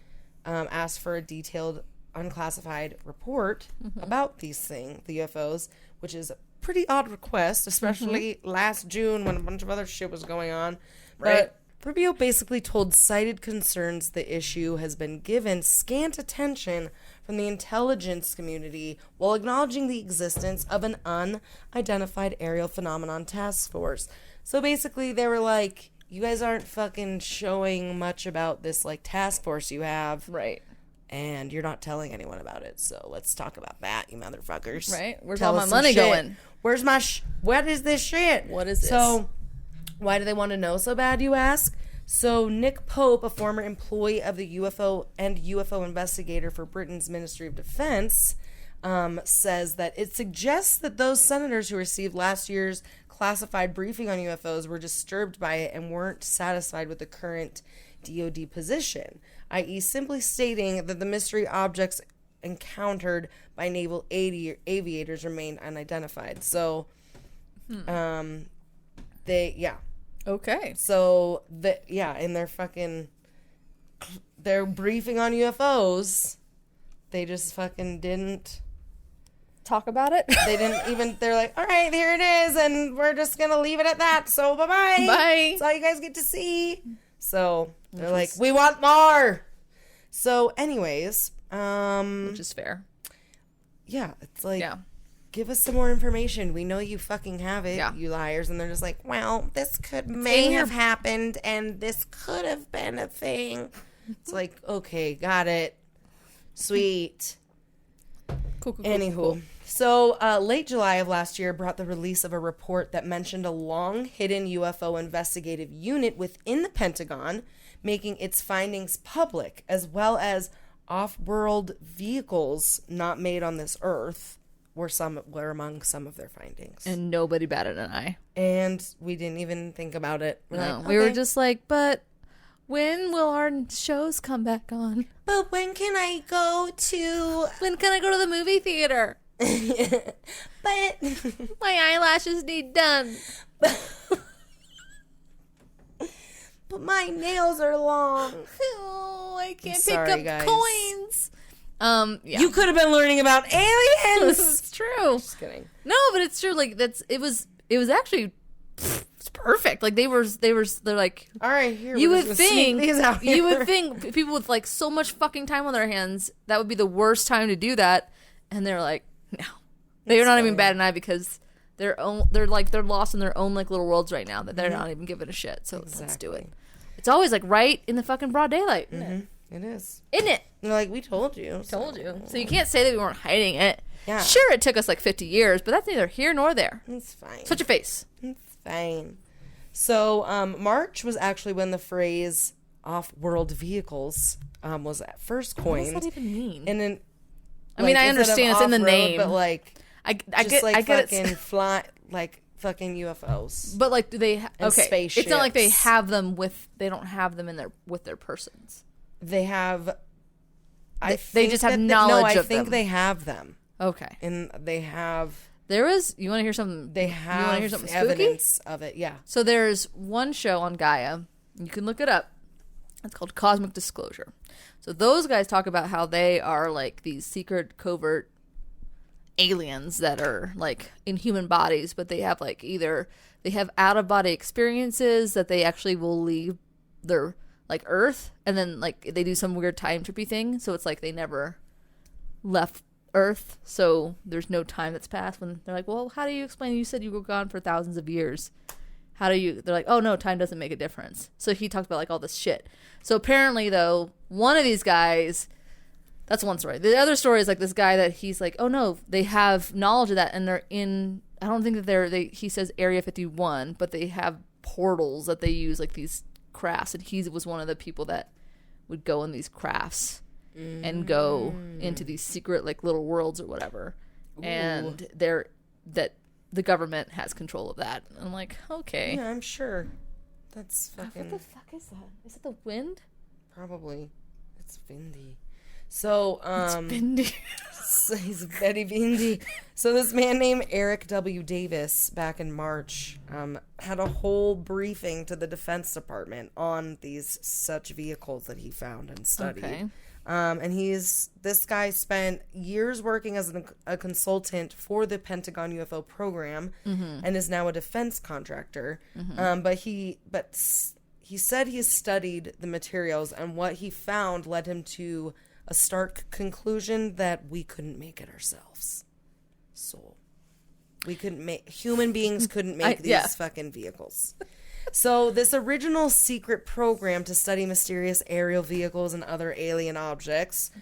asked for a detailed, unclassified report about these things, the UFOs, which is a pretty odd request, especially last June when a bunch of other shit was going on. Right. But Rubio basically told cited concerns the issue has been given scant attention from the intelligence community while acknowledging the existence of an unidentified aerial phenomenon task force. So basically they were like, you guys aren't fucking showing much about this like task force you have. Right. And you're not telling anyone about it. So let's talk about that, you motherfuckers. Right. Where's Tell all us my some money shit. going? Where's my what is this shit? What is this? So why do they want to know so bad, you ask? So Nick Pope, a former employee of the UFO and UFO investigator for Britain's Ministry of Defense, says that it suggests that those senators who received last year's classified briefing on UFOs were disturbed by it and weren't satisfied with the current DoD position, i.e. simply stating that the mystery objects encountered by naval aviators remain unidentified. So, Okay. So, in their briefing on UFOs, they just fucking didn't Talk about it? They didn't even, they're like, all right, here it is, and we're just going to leave it at that, so bye-bye. Bye. That's all you guys get to see. So, they're like, we want more. So, anyways. Which is fair. Yeah, it's like, Yeah. give us some more information. We know you fucking have it, Yeah. you liars. And they're just like, well, this may have happened, and this could have been a thing. It's like, okay, got it. Sweet. Cool. Anywho, so late July of last year brought the release of a report that mentioned a long-hidden UFO investigative unit within the Pentagon, making its findings public, as well as off-world vehicles not made on this Earth were among some of their findings. And nobody batted an eye. And we didn't even think about it. We're No, like, we were okay. just like, but when will our shows come back on? But when can I go to... When can I go to the movie theater? But... My eyelashes need done. But my nails are long. Oh, I can't Sorry, pick up guys. coins. Yeah. You could have been learning about aliens. It's true. Just kidding. No, but it's true. Like it was actually it's perfect. Like they're like, All right, here you we're would just gonna sneak think these out here. you would think people with like so much fucking time on their hands, that would be the worst time to do that, and they're like, no, they're not even batting an eye because they're lost in their own like little worlds right now that they're not even giving a shit. So let's do it. It's always like right in the fucking broad daylight, isn't it? It is. Isn't it? They're like, we told you. Told you. So you can't say that we weren't hiding it. Yeah. Sure, it took us like 50 years, but that's neither here nor there. It's fine. Switch your face. It's fine. So, March was actually when the phrase off-world vehicles was at first coined. What does that even mean? And then, I mean, I understand it's in the name. But like, I just get, like I get fucking it. fly, like fucking UFOs. But like, do they? Okay, it's not like they spaceships. have them with. They don't have them in their with their persons. They have. They just have that knowledge I of think them. they have them, Okay. and they have. There is. You want to hear something? They You want to have hear something spooky? evidence of it. Yeah. So there's one show on Gaia. You can look it up. It's called Cosmic Disclosure. So those guys talk about how they are like these secret, covert aliens that are like in human bodies, but they have like either they have out of body experiences that they actually will leave their like Earth, and then like they do some weird time trippy thing, so it's like they never left Earth, so there's no time that's passed. When they're like, well, how do you explain, you said you were gone for thousands of years, how do you, they're like, oh no, time doesn't make a difference. So he talked about like all this shit. So apparently though, one of these guys, that's one story. The other story is like this guy that he's like, oh no, they have knowledge of that, and they're in, I don't think that he says Area 51, but they have portals that they use, like these crafts, and he was one of the people that would go in these crafts and go into these secret like little worlds or whatever. Ooh. And that the government has control of that. And I'm like, okay. Yeah, I'm sure. That's fucking... What the fuck is that? Is it the wind? Probably. It's windy. So, it's windy. He's very windy. So this man named Eric W. Davis, back in March, had a whole briefing to the Defense Department on these such vehicles that he found and studied. Okay. And this guy spent years working as a consultant for the Pentagon UFO program, and is now a defense contractor. But he said he studied the materials, and what he found led him to a stark conclusion that we couldn't make it ourselves. So human beings couldn't make these fucking vehicles. So this original secret program to study mysterious aerial vehicles and other alien objects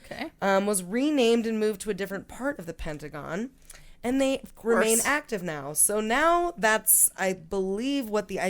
was renamed and moved to a different part of the Pentagon, and they remain active now. So now that's, I believe, what the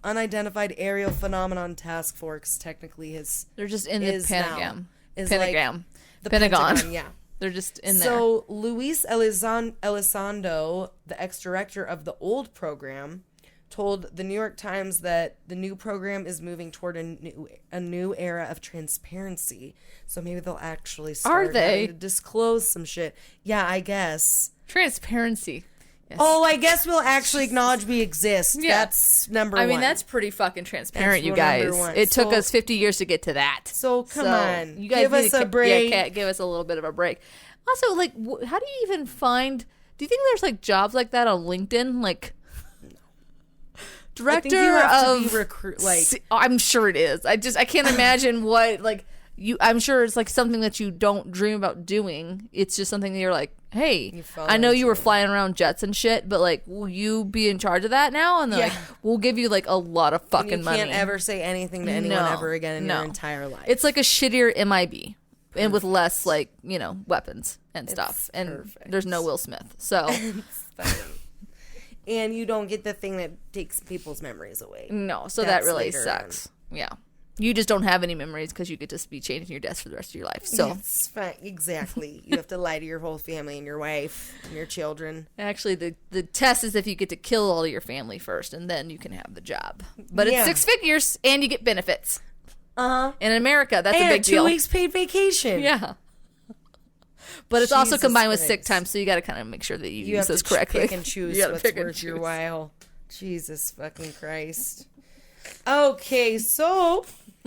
Unidentified Aerial Phenomenon Task Force technically is. They're just in the Pentagon. Like the Pentagon. Yeah. They're just in there. So Luis Elizondo, the ex-director of the old program, told the New York Times that the new program is moving toward a new era of transparency. So maybe they'll actually start to disclose some shit. Yeah, I guess. Transparency. Yes. Oh, I guess we'll actually acknowledge we exist. Yeah. That's number one. I mean, that's pretty fucking transparent, you guys. It took us 50 years to get to that. So, come on. You guys give us a break. Yeah, give us a little bit of a break. Also, like, how do you even find... Do you think there's, like, jobs like that on LinkedIn? Like... Director I'm sure it is. I can't imagine what, like... I'm sure it's like something that you don't dream about doing. It's just something that you're like, hey, I know you were flying around jets and shit, but like, will you be in charge of that now? And they're like, we'll give you like a lot of fucking money. You can't ever say anything to anyone ever again in your entire life. It's like a shittier MIB and with less like, weapons and stuff. And there's no Will Smith. So. And you don't get the thing that takes people's memories away. No. So that really sucks. Yeah. You just don't have any memories because you could just be changing your desk for the rest of your life. So that's fine. Exactly. You have to lie to your whole family and your wife and your children. Actually, the test is if you get to kill all of your family first, and then you can have the job. But it's 6 figures, and you get benefits. In America, that's a big deal. 2 weeks paid vacation. Yeah. But it's also combined with sick time, so you got to kind of make sure that you use those correctly. You have to pick and choose what's worth your while. Jesus fucking Christ. Okay, so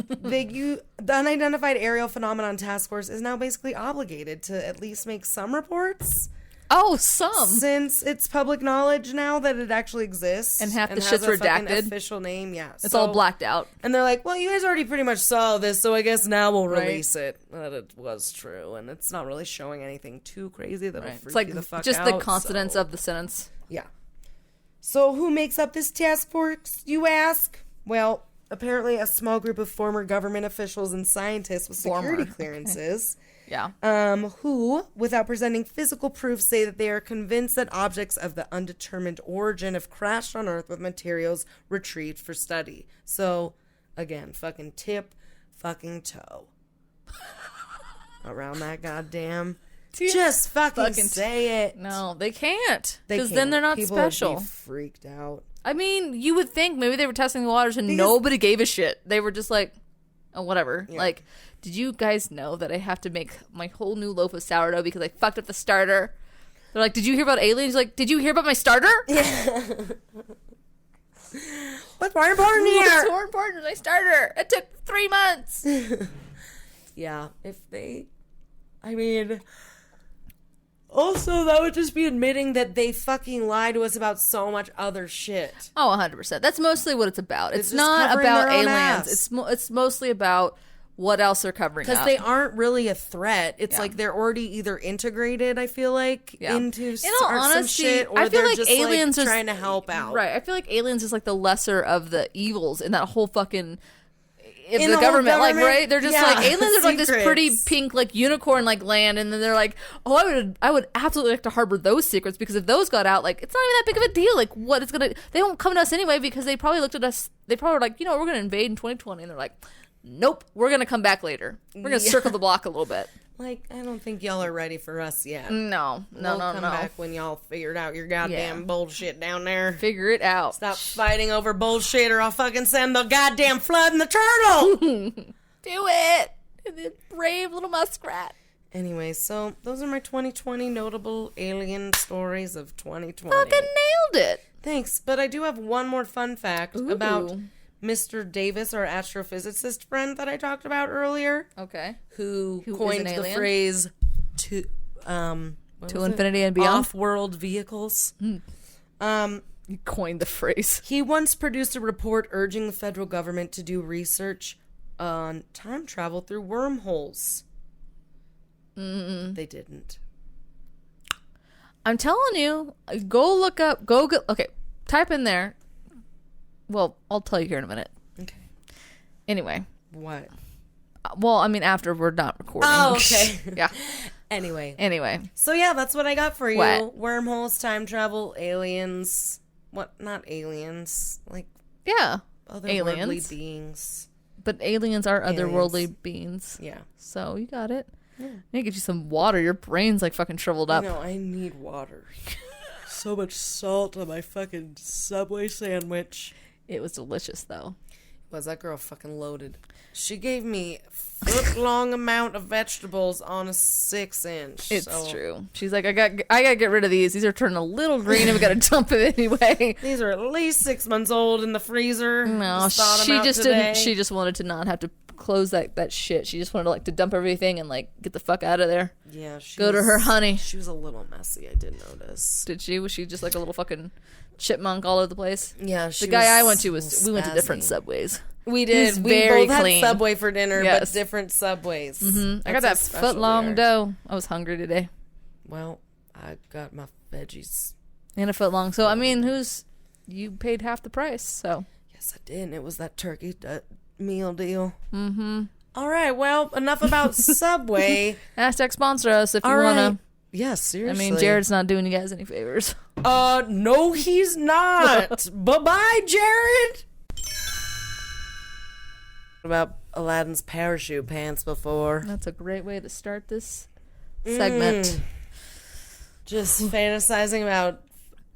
the Unidentified Aerial Phenomenon Task Force is now basically obligated to at least make some reports. Oh, some. Since it's public knowledge now that it actually exists. And half the shit's redacted. Official name, yeah. It's all blacked out. And they're like, well, you guys already pretty much saw this, so I guess now we'll release it. That it was true. And it's not really showing anything too crazy that'll freak you the fuck out. Just the consonants of the sentence. Yeah. So who makes up this task force, you ask? Well, apparently a small group of former government officials and scientists with security clearances. Yeah. Who, without presenting physical proof, say that they are convinced that objects of the undetermined origin have crashed on Earth with materials retrieved for study. So, again, fucking tip, fucking toe. Around that goddamn... Just fucking say it. No, they can't. Because then they're not People special. Would be freaked out. I mean, you would think maybe they were testing the waters and nobody gave a shit. They were just like, oh, whatever. Yeah. Like, did you guys know that I have to make my whole new loaf of sourdough because I fucked up the starter? They're like, did you hear about aliens? Like, did you hear about my starter? Yeah. What's more important here? What's more important than my starter? It took 3 months. Yeah, I mean... Also, that would just be admitting that they fucking lie to us about so much other shit. Oh, 100%. That's mostly what it's about. It's just not covering about their own aliens. ass. It's mostly about what else they're covering up. Because they aren't really a threat. It's Yeah. like they're already either integrated, I feel like, into In all honesty, some shit, or I feel they're like just aliens like are trying to help out. Right. I feel like aliens is like the lesser of the evils in that whole fucking... In the the government, whole like, right? They're just like, aliens are like this secrets. pretty pink, like, unicorn like land, and then they're like, oh, I would absolutely like to harbor those secrets, because if those got out, like, it's not even that big of a deal. Like, what it's gonna... They won't come to us anyway, because they probably looked at us... They probably were like, we're gonna invade in 2020, and they're like, nope, we're gonna come back later. We're gonna circle the block a little bit. Like, I don't think y'all are ready for us yet. No. We'll come back when y'all figured out your goddamn bullshit down there. Figure it out. Stop fighting over bullshit, or I'll fucking send the goddamn flood and the turtle. Do it! The brave little muskrat. Anyway, so those are my 2020 notable alien stories of 2020. Fucking nailed it. Thanks, but I do have one more fun fact about Mr. Davis, our astrophysicist friend that I talked about earlier. Okay. Who is coined an the alien? phrase to infinity and beyond. Off-world vehicles. You coined the phrase. He once produced a report urging the federal government to do research on time travel through wormholes. They didn't. I'm telling you, go look up, okay, type in there. Well, I'll tell you here in a minute. Okay. Anyway. What? Well, I mean, after we're not recording. Oh, okay. Yeah. Anyway. So, yeah, that's what I got for you. What? Wormholes, time travel, aliens. What? Not aliens. Like, Yeah. otherworldly Aliens. beings. But aliens are otherworldly beings. Yeah. So, you got it. Yeah. I need to get you some water. Your brain's like fucking shriveled up. No, I need water. So much salt on my fucking Subway sandwich. It was delicious, though. Was that girl fucking loaded? She gave me a foot-long amount of vegetables on a 6-inch. It's true. She's like, I gotta get rid of these. These are turning a little green, and we gotta dump them anyway. These are at least 6 months old in the freezer. No, she just didn't. She just wanted to not have to close that shit. She just wanted to dump everything and get the fuck out of there. Yeah, go to her honey. She was a little messy. I did notice. Did she? Was she just like a little fucking chipmunk all over the place? Yeah, the guy I went to we went to different Subways. We did. He's we very both clean. had Subway for dinner, Yes. but different Subways. Mm-hmm. I got that foot-long dough. I was hungry today. Well, I got my veggies. And a foot-long. So, I mean, you paid half the price, so. Yes, I did. And it was that turkey meal deal. Mm-hmm. All right, well, enough about Subway. Hashtag sponsor us if you want to. Yes, seriously. I mean, Jared's not doing you guys any favors. No, he's not. Bye-bye, Jared. About Aladdin's parachute pants before. That's a great way to start this segment. Just fantasizing about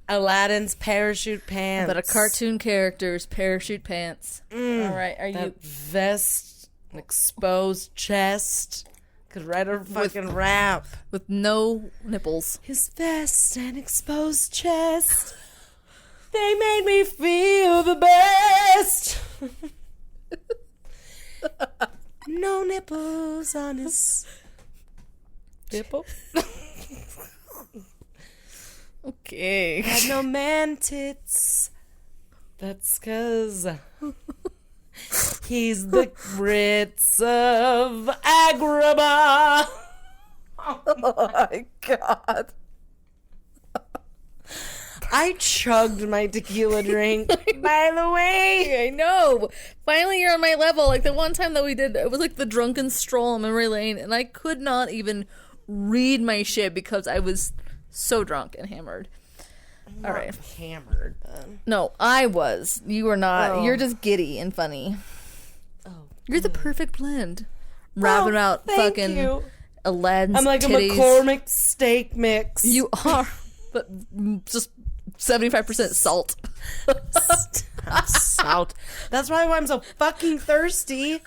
Aladdin's parachute pants. About a cartoon character's parachute pants. All right, that vest, an exposed chest. Could write a fucking rap. With no nipples. His vest and exposed chest. They made me feel the best. No nipples on his nipple. Okay. Had no man tits. That's 'cause he's the Ritz of Agrabah. Oh my god. I chugged my tequila drink, by the way. I know. Finally, you're on my level. Like the one time that we did, it was like the drunken stroll on memory lane, and I could not even read my shit because I was so drunk and hammered. All right. Hammered, then. No, I was. You were not. Oh. You're just giddy and funny. Oh. You're the perfect blend. Rapping out thank fucking you. Aladdin's I'm like titties. a McCormick steak mix. You are, but just 75% salt. Salt. That's probably why I'm so fucking thirsty.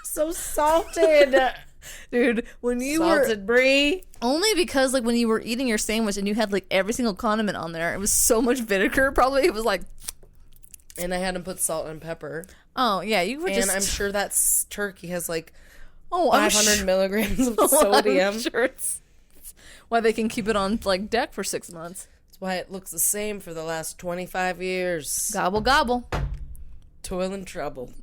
So salted. Dude, when you Salted Brie. only because like when you were eating your sandwich and you had like every single condiment on there, it was so much vinegar. Probably it was like, And I hadn't put salt and pepper. oh yeah, you were just. And I'm sure that turkey has like oh, 500 milligrams of sodium. I'm sure it's why they can keep it on like deck for 6 months. That's why it looks the same for the last 25 years. Gobble gobble. Toil and trouble.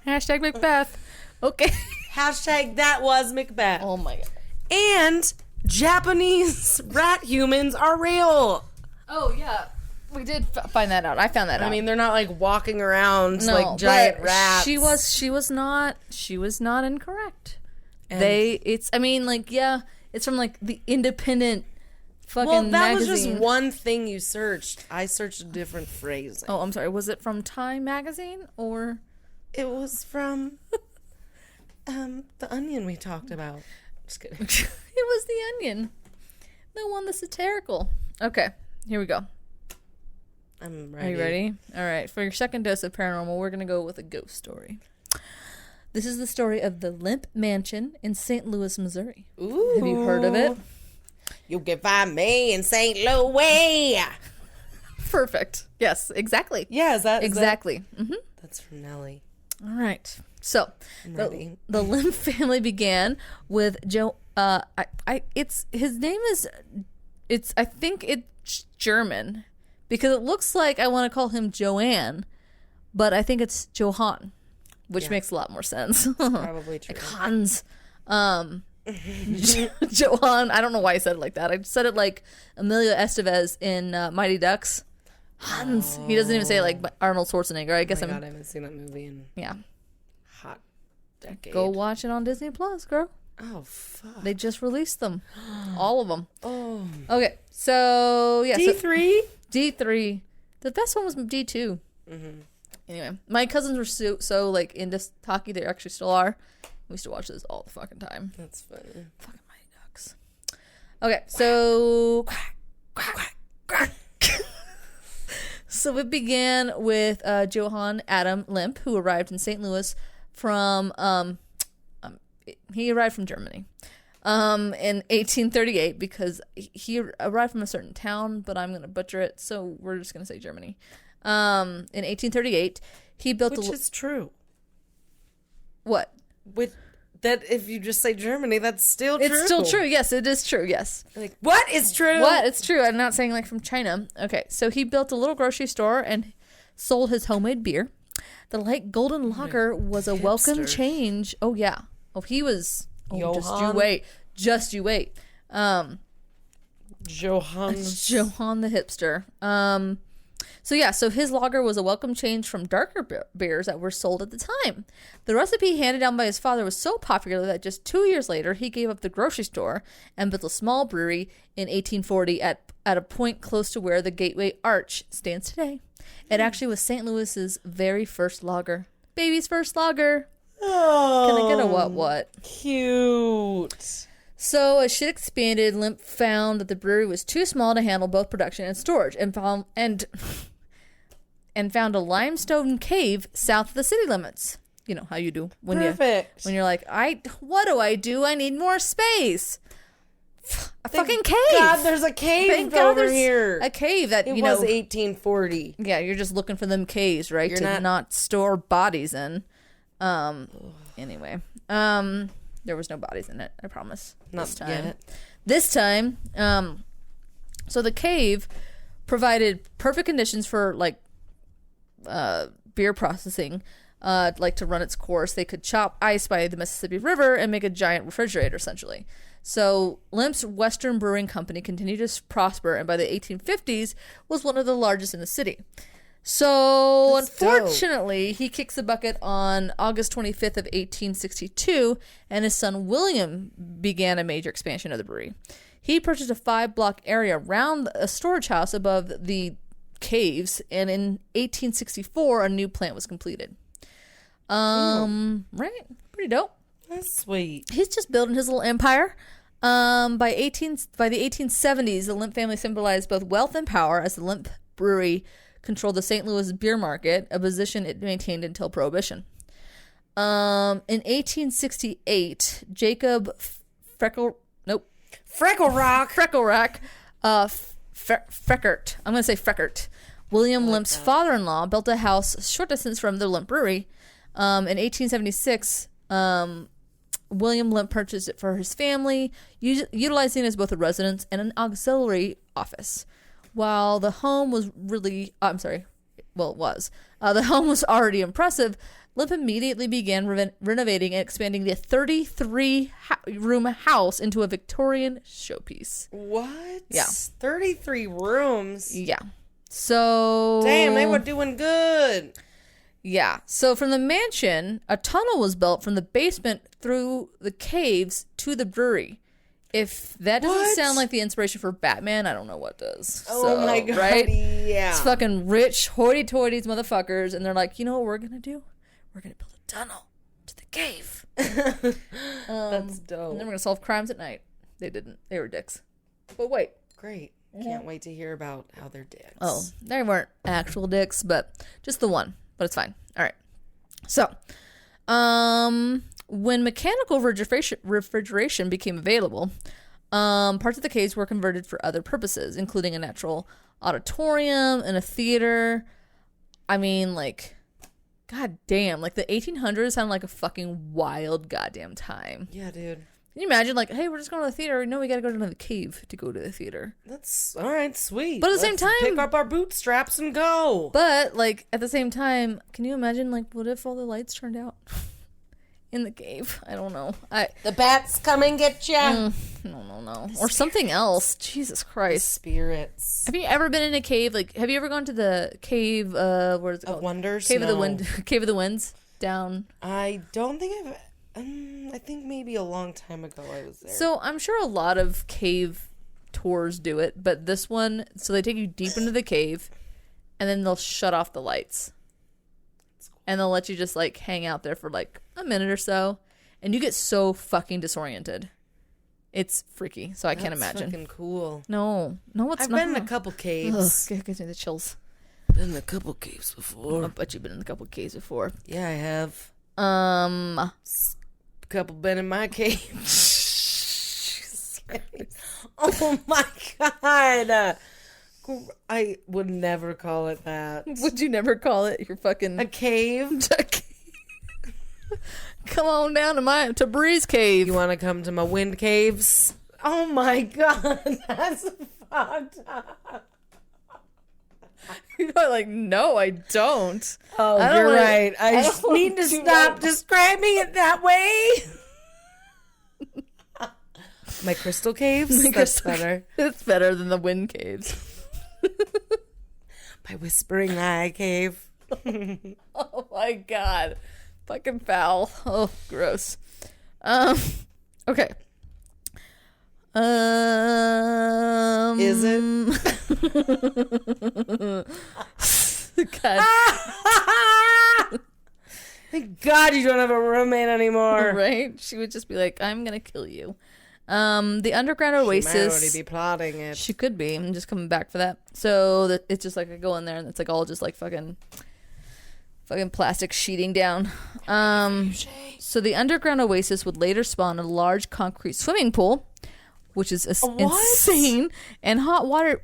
Hashtag Macbeth. Okay. Hashtag that was Macbeth. Oh my god. And Japanese rat humans are real. Oh yeah. We did find that out. I found that out. I mean, they're not like walking around like giant rats. She was not incorrect. And it's from like the independent fucking well, that magazine. was just one thing you searched. I searched a different phrase. Oh, I'm sorry. Was it from Time magazine or? It was from the Onion we talked about. Just kidding. It was the Onion, the one that's satirical. Okay, here we go. I'm ready. Are you ready? All right. For your second dose of paranormal, we're gonna go with a ghost story. This is the story of the Lemp Mansion in St. Louis, Missouri. Ooh. Have you heard of it? You can find me in St. Louis. Perfect. Yes, exactly. Yeah, is that exactly? Mm-hmm. That's from Nellie. All right. So ready. The Lemp family began with Joe. His name is. I think it's German, because it looks like I want to call him Joanne, but I think it's Johann, which makes a lot more sense. Probably true. Like Hans. Johann. I don't know why I said it like that. I said it like Emilio Estevez in Mighty Ducks. Hans. He doesn't even say it like Arnold Schwarzenegger. I guess God, I haven't seen that movie in hot decade. Go watch it on Disney Plus, girl. Oh fuck! They just released them, all of them. Oh. Okay, so yeah, D3. D3. The best one was D2. Mm-hmm. Anyway, my cousins were so like into hockey. They actually still are. We used to watch this all the fucking time. That's funny. Fucking Mighty Ducks. Okay, so quack, quack. So it began with Johann Adam Lemp, who arrived in St. Louis from he arrived from Germany in 1838, because he arrived from a certain town, but I'm going to butcher it, so we're just going to say Germany. In 1838, he built Which is true. What? That if you just say Germany, that's still true. It's still true. Yes, it is true. Yes. Like, what is true? What? It's true. I'm not saying like from China. Okay, so he built a little grocery store and sold his homemade beer. The light golden lager was a welcome change. Oh yeah. Oh, he was. Oh, just you wait. Just you wait. Johann the hipster. So his lager was a welcome change from darker beers that were sold at the time. The recipe handed down by his father was so popular that just 2 years later, he gave up the grocery store and built a small brewery in 1840 at a point close to where the Gateway Arch stands today. It actually was St. Louis's very first lager. Baby's first lager. Oh, Can I get a what? Cute. So as shit expanded, Lemp found that the brewery was too small to handle both production and storage, and found a limestone cave south of the city limits. You know how you do when you're like, what do? I need more space. Fucking cave. God, there's a cave over here. A cave that it was 1840. Yeah, you're just looking for them caves, right? To not store bodies in. Anyway, there was no bodies in it, I promise. Not this time. yet. This time, so the cave provided perfect conditions for like beer processing, like to run its course. They could chop ice by the Mississippi River and make a giant refrigerator, essentially. So Lemp's Western Brewing Company continued to prosper, and by the 1850s was one of the largest in the city. So, unfortunately, he kicks the bucket on August 25th of 1862, and his son William began a major expansion of the brewery. He purchased a 5-block area around a storage house above the caves, and in 1864, a new plant was completed. Right? Pretty dope. That's sweet. He's just building his little empire. By the 1870s, the Lemp family symbolized both wealth and power, as the Lemp Brewery controlled the St. Louis beer market, a position it maintained until Prohibition. In 1868, Jacob Freckle Rock. Freckert. I'm going to say Freckert. William Lemp's father-in-law built a house a short distance from the Lemp Brewery. In 1876, William Lemp purchased it for his family, utilizing it as both a residence and an auxiliary office. While the home was the home was already impressive, Lemp immediately began renovating and expanding the 33-room house into a Victorian showpiece. What? Yeah. 33 rooms? Yeah. So... Damn, they were doing good. Yeah. So from the mansion, a tunnel was built from the basement through the caves to the brewery. If that doesn't sound like the inspiration for Batman, I don't know what does. Oh my God, right? yeah. It's fucking rich, hoity-toities motherfuckers, and they're like, you know what we're gonna do? We're gonna build a tunnel to the cave. That's dope. And then we're gonna solve crimes at night. They didn't. They were dicks. But wait. Great. Can't wait to hear about how they're dicks. Oh, they weren't actual dicks, but just the one. But it's fine. All right. So, when mechanical refrigeration became available, parts of the caves were converted for other purposes, including a natural auditorium and a theater. I mean, like, god damn, like the 1800s sounded like a fucking wild goddamn time. Yeah, dude. Can you imagine, like, hey, we're just going to the theater. No, we got to go to the cave to go to the theater. That's all right, sweet. But at the same time, pick up our bootstraps and go. But, like, at the same time, can you imagine, like, what if all the lights turned out in the cave? I don't know. The bats come and get ya. No. Or something else. Jesus Christ. Spirits. Have you ever been in a cave? Like, have you ever gone to the cave? What is it called? Of Wonders. Cave of the Wind. Cave of the Winds down. I don't think I've. I think maybe a long time ago I was there. So I'm sure a lot of cave tours do it, but this one, so they take you deep into the cave, and then they'll shut off the lights, and they'll let you just like hang out there for like a minute or so, and you get so fucking disoriented. It's freaky, so I can't imagine. Fucking cool. No, it's I've not. been in a couple caves. Ugh, gives me the chills. Been in a couple caves before. I bet you've been in a couple caves before. Yeah, I have. Couple been in my cave. Oh my God. I would never call it that. Would you never call it your fucking a cave? Come on down to Brie's cave. You want to come to my wind caves? Oh my God, that's fucked up. You're like, no, I don't. Oh, you're right. I just need to stop describing it that way. My crystal caves? That's better. It's better than the wind caves. My whispering eye cave. Oh my God. Fucking foul. Oh, gross. Okay. Is it? God. Thank God you don't have a roommate anymore. Right? She would just be like, I'm gonna kill you. The underground oasis. She might already be plotting it. She could be. I'm just coming back for that. So that it's just like I go in there and it's like all just like fucking plastic sheeting down. So the underground oasis would later spawn a large concrete swimming pool, which is insane, and with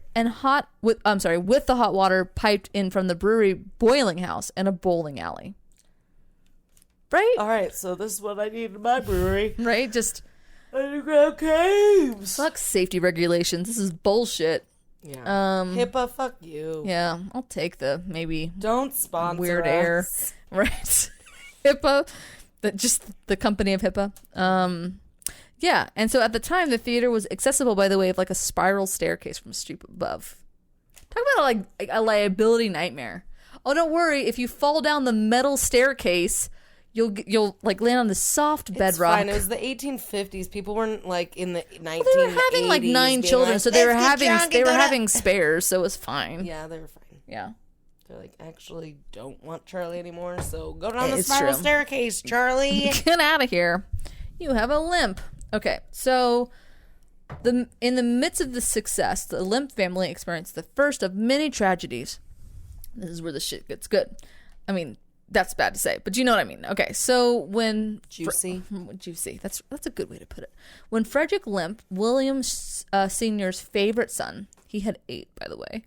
the hot water piped in from the brewery boiling house and a bowling alley. Right? All right, so this is what I need in my brewery. Right? Just underground caves. fuck safety regulations. This is bullshit. Yeah. HIPAA, fuck you. Yeah, I'll take the maybe don't sponsor weird us. air. Right. HIPAA. Just the company of HIPAA. Yeah, and so at the time, the theater was accessible by the way of like a spiral staircase from a street above. Talk about like a liability nightmare. Oh, don't worry. If you fall down the metal staircase, you'll like land on the soft bedrock. It's fine. It was the 1850s. People weren't like in the 1980s. Well, they were having like 9 children, so they were having spares, so it was fine. Yeah, they were fine. Yeah. They're like, actually don't want Charlie anymore, so go down the It's spiral true. staircase, Charlie. Get out of here. You have a limp. Okay, so in the midst of the success, the Lemp family experienced the first of many tragedies. This is where the shit gets good. I mean, that's bad to say, but you know what I mean. Okay, so when Juicy. Juicy. That's a good way to put it. When Frederick Lemp, William Sr.'s favorite son, he had 8, by the way.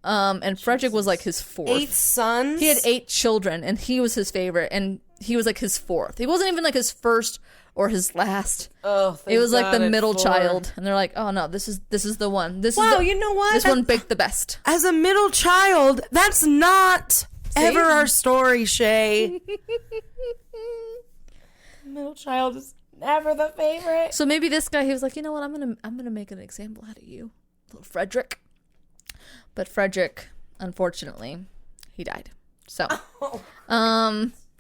And Frederick was like his 4th. 8 sons? He had 8 children, and he was his favorite. And he was like his fourth. He wasn't even like his first or his last. Oh, it was like the middle child, and they're like, oh no, this is the one. You know what? This one baked the best. As a middle child, that's not ever our story, Shay. Middle child is never the favorite. So maybe this guy, he was like, you know what, I'm gonna make an example out of you, little Frederick. But Frederick, unfortunately, he died. So,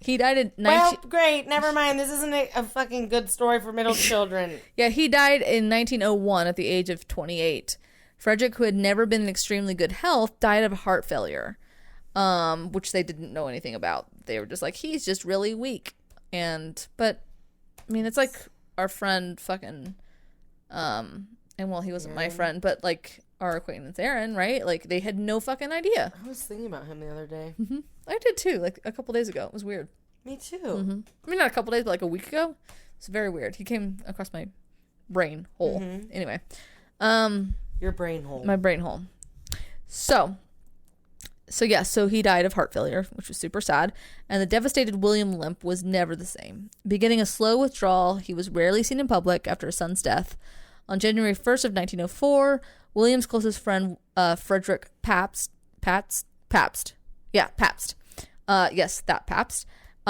he died in Well, great. Never mind. This isn't a fucking good story for middle children. Yeah, he died in 1901 at the age of 28. Frederick, who had never been in extremely good health, died of heart failure, which they didn't know anything about. They were just like, he's just really weak. But, I mean, it's like our friend fucking, and well, he wasn't my friend, but like our acquaintance Aaron, right? Like, they had no fucking idea. I was thinking about him the other day. Mm-hmm. I did too, like a couple days ago. It was weird. Me too. Mm-hmm. I mean, not a couple days, but like a week ago. It's very weird. He came across my brain hole. Mm-hmm. Anyway. Your brain hole. My brain hole. So he died of heart failure, which was super sad. And the devastated William Lemp was never the same. Beginning a slow withdrawal, he was rarely seen in public after his son's death. On January 1st of 1904, William's closest friend, Frederick Pabst,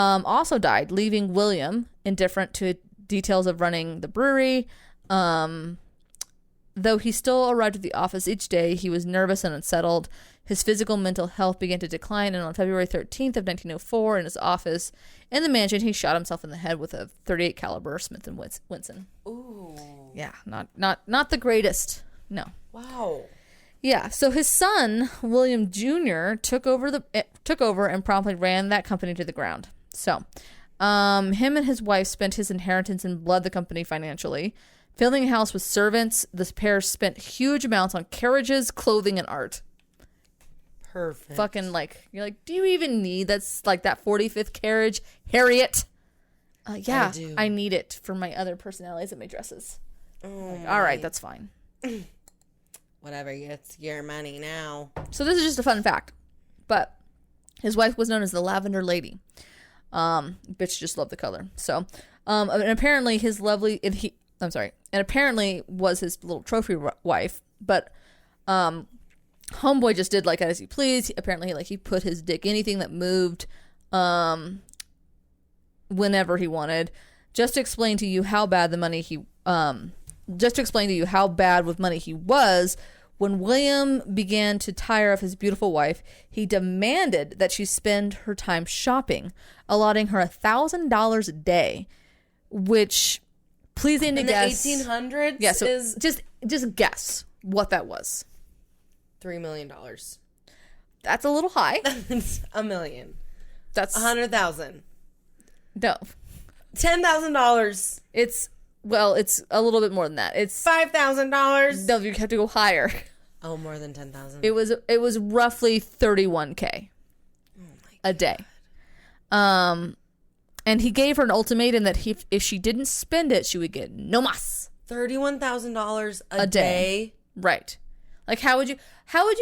also died, leaving William indifferent to details of running the brewery. Though he still arrived at the office each day, he was nervous and unsettled. His physical and mental health began to decline, and on February 13th of 1904, in his office in the mansion, he shot himself in the head with a .38 caliber Smith & Wesson. Ooh. Yeah, not the greatest. No. Wow. Yeah, so his son, William Jr., took over and promptly ran that company to the ground. So, him and his wife spent his inheritance and bled the company financially. Filling the house with servants, the pair spent huge amounts on carriages, clothing, and art. Perfect. Fucking you're like, do you even need that's like that 45th carriage, Harriet? Yeah, I need it for my other personalities and my dresses. Oh, all right, that's fine. Whatever gets your money now. So this is just a fun fact, but his wife was known as the Lavender Lady. Bitch just loved the color. So, and apparently apparently was his little trophy wife, but homeboy just did like as he pleased. Apparently, he put his dick anything that moved, whenever he wanted. Just to explain to you how bad with money he was. When William began to tire of his beautiful wife, he demanded that she spend her time shopping, allotting her $1,000 a day, which, pleasing to guess, in the 1800s. Yeah, so just guess what that was. $3 million. That's a little high. That's $1 million. That's 100,000. No. $10,000. It's a little bit more than that. It's $5,000. No, you have to go higher. Oh, more than 10,000. It was roughly $31,000 a day. And he gave her an ultimatum that if she didn't spend it, she would get no mas. $31,000 a day. Right. Like how would you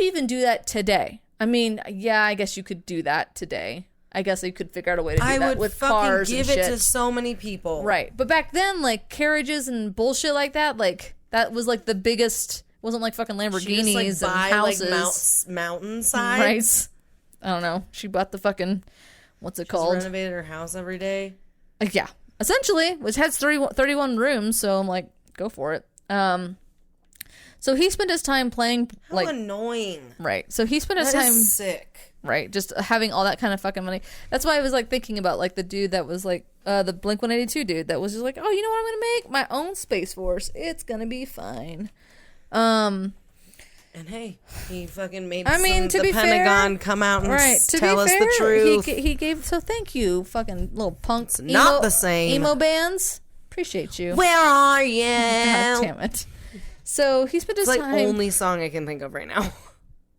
even do that today? I mean, yeah, I guess you could do that today. I guess you could figure out a way to do that with cars and shit. I would give it to so many people. Right. But back then, carriages and bullshit like that, that was the biggest, wasn't fucking Lamborghinis she just, and houses. Mountainside. Right. I don't know. She bought the fucking, what's it called? Renovated her house every day. Yeah. Essentially, which has 31 rooms, so I'm like, go for it. So he spent his time playing How annoying. Right. So he spent his time sick. Right, just having all that kind of fucking money. That's why I was thinking about the dude that was the Blink 182 dude that was just oh, you know what I'm gonna make? My own Space Force. It's gonna be fine. And hey, he fucking made to be Pentagon fair, come out and to tell us the truth. He gave, so thank you, fucking little punks. Not the same. Emo bands. Appreciate you. Where are you? God damn it. So he spent his time. It's the only song I can think of right now.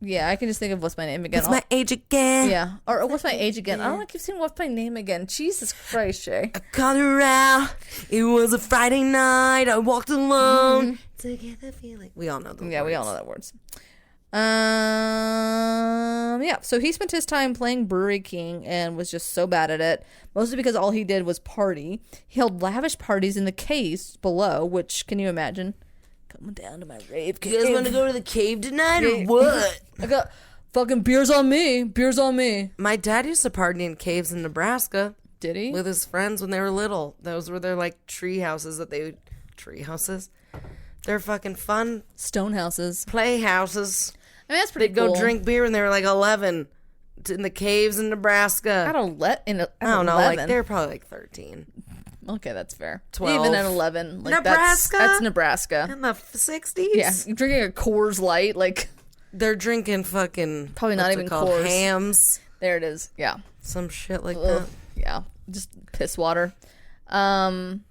Yeah, I can just think of What's My Name Again. What's My Age Again? Yeah, or What's My Age Again? I don't want to keep saying What's My Name Again. Jesus Christ, Shay. I called her out. It was a Friday night. I walked alone to get the feeling. We all know the words. Yeah, we all know that words. Yeah, so he spent his time playing Brewery King and was just so bad at it, mostly because all he did was party. He held lavish parties in the caves below, which, can you imagine? Coming down to my rave cave. You guys want to go to the cave tonight or what? I got fucking beers on me. Beers on me. My dad used to party in caves in Nebraska. Did he? With his friends when they were little. Those were their, like, tree houses that they would... Tree houses? They're fucking fun. Stone houses. Play houses. I mean, that's pretty They'd cool. go drink beer when they were, like, 11. In the caves in Nebraska. I don't know, like, they're probably, like, 13. Okay, that's fair. 12. Even at 11. Like, Nebraska? That's Nebraska. In the 60s? Yeah, you're drinking a Coors Light, like... They're drinking fucking... Probably not even Coors. Hams. There it is, yeah. Some shit like Ugh. that. Yeah, just piss water. So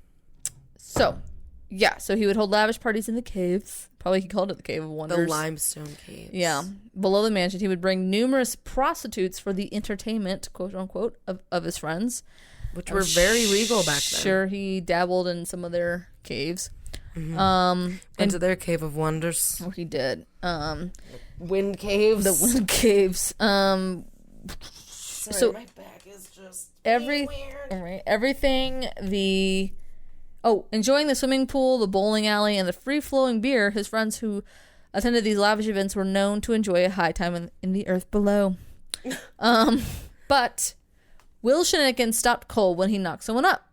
he would hold lavish parties in the caves. Probably he called it the Cave of Wonders. The limestone caves. Yeah. Below the mansion, he would bring numerous prostitutes for the entertainment, quote unquote, of his friends. Which were very legal back then. Sure, he dabbled in some of their caves. Mm-hmm. Into their Cave of Wonders. What he did. Wind caves. The wind caves. Sorry, so my back is just weird. Right, everything, enjoying the swimming pool, the bowling alley, and the free-flowing beer, his friends who attended these lavish events were known to enjoy a high time in the earth below. But Will Shenanigan stopped cold when he knocked someone up.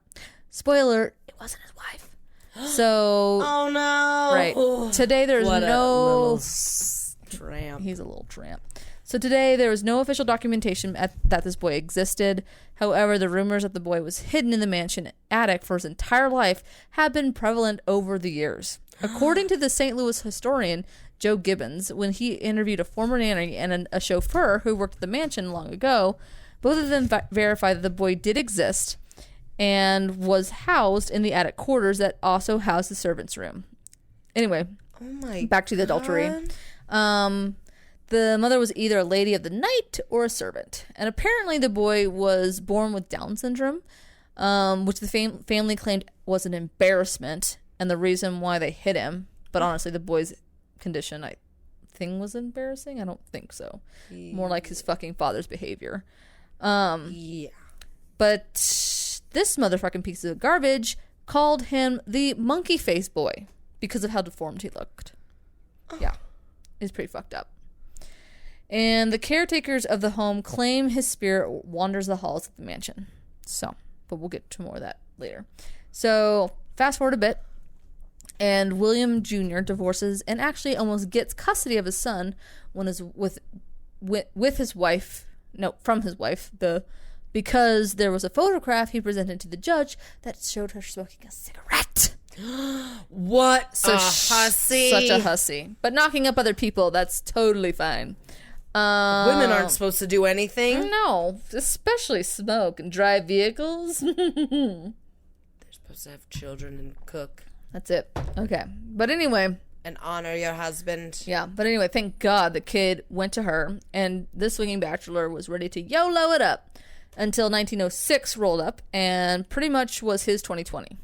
Spoiler, it wasn't his wife. So... Oh, no. Right. Today there's what no... a little tramp. He's a little tramp. So today there was no official documentation that this boy existed. However, the rumors that the boy was hidden in the mansion attic for his entire life have been prevalent over the years. According to the St. Louis historian Joe Gibbons, when he interviewed a former nanny and a chauffeur who worked at the mansion long ago, both of them verified that the boy did exist and was housed in the attic quarters that also housed the servants' room. Anyway, back to the adultery. The mother was either a lady of the night or a servant. And apparently the boy was born with Down syndrome, which the family claimed was an embarrassment and the reason why they hid him. But honestly, the boy's condition, I think, was embarrassing. I don't think so. More like his fucking father's behavior. Yeah. But this motherfucking piece of garbage called him the monkey face boy because of how deformed he looked. Yeah. It's pretty fucked up. And the caretakers of the home claim his spirit wanders the halls of the mansion. So, but we'll get to more of that later. So, fast forward a bit, and William Jr. divorces and actually almost gets custody of his son when is with his wife. No, from his wife. Because there was a photograph he presented to the judge that showed her smoking a cigarette. What a hussy. Such a hussy. But knocking up other people, that's totally fine. Women aren't supposed to do anything. No, especially smoke and drive vehicles. They're supposed to have children and cook. That's it. Okay. But anyway. And honor your husband. Yeah. But anyway, thank God the kid went to her, and this swinging bachelor was ready to YOLO it up until 1906 rolled up and pretty much was his 2020,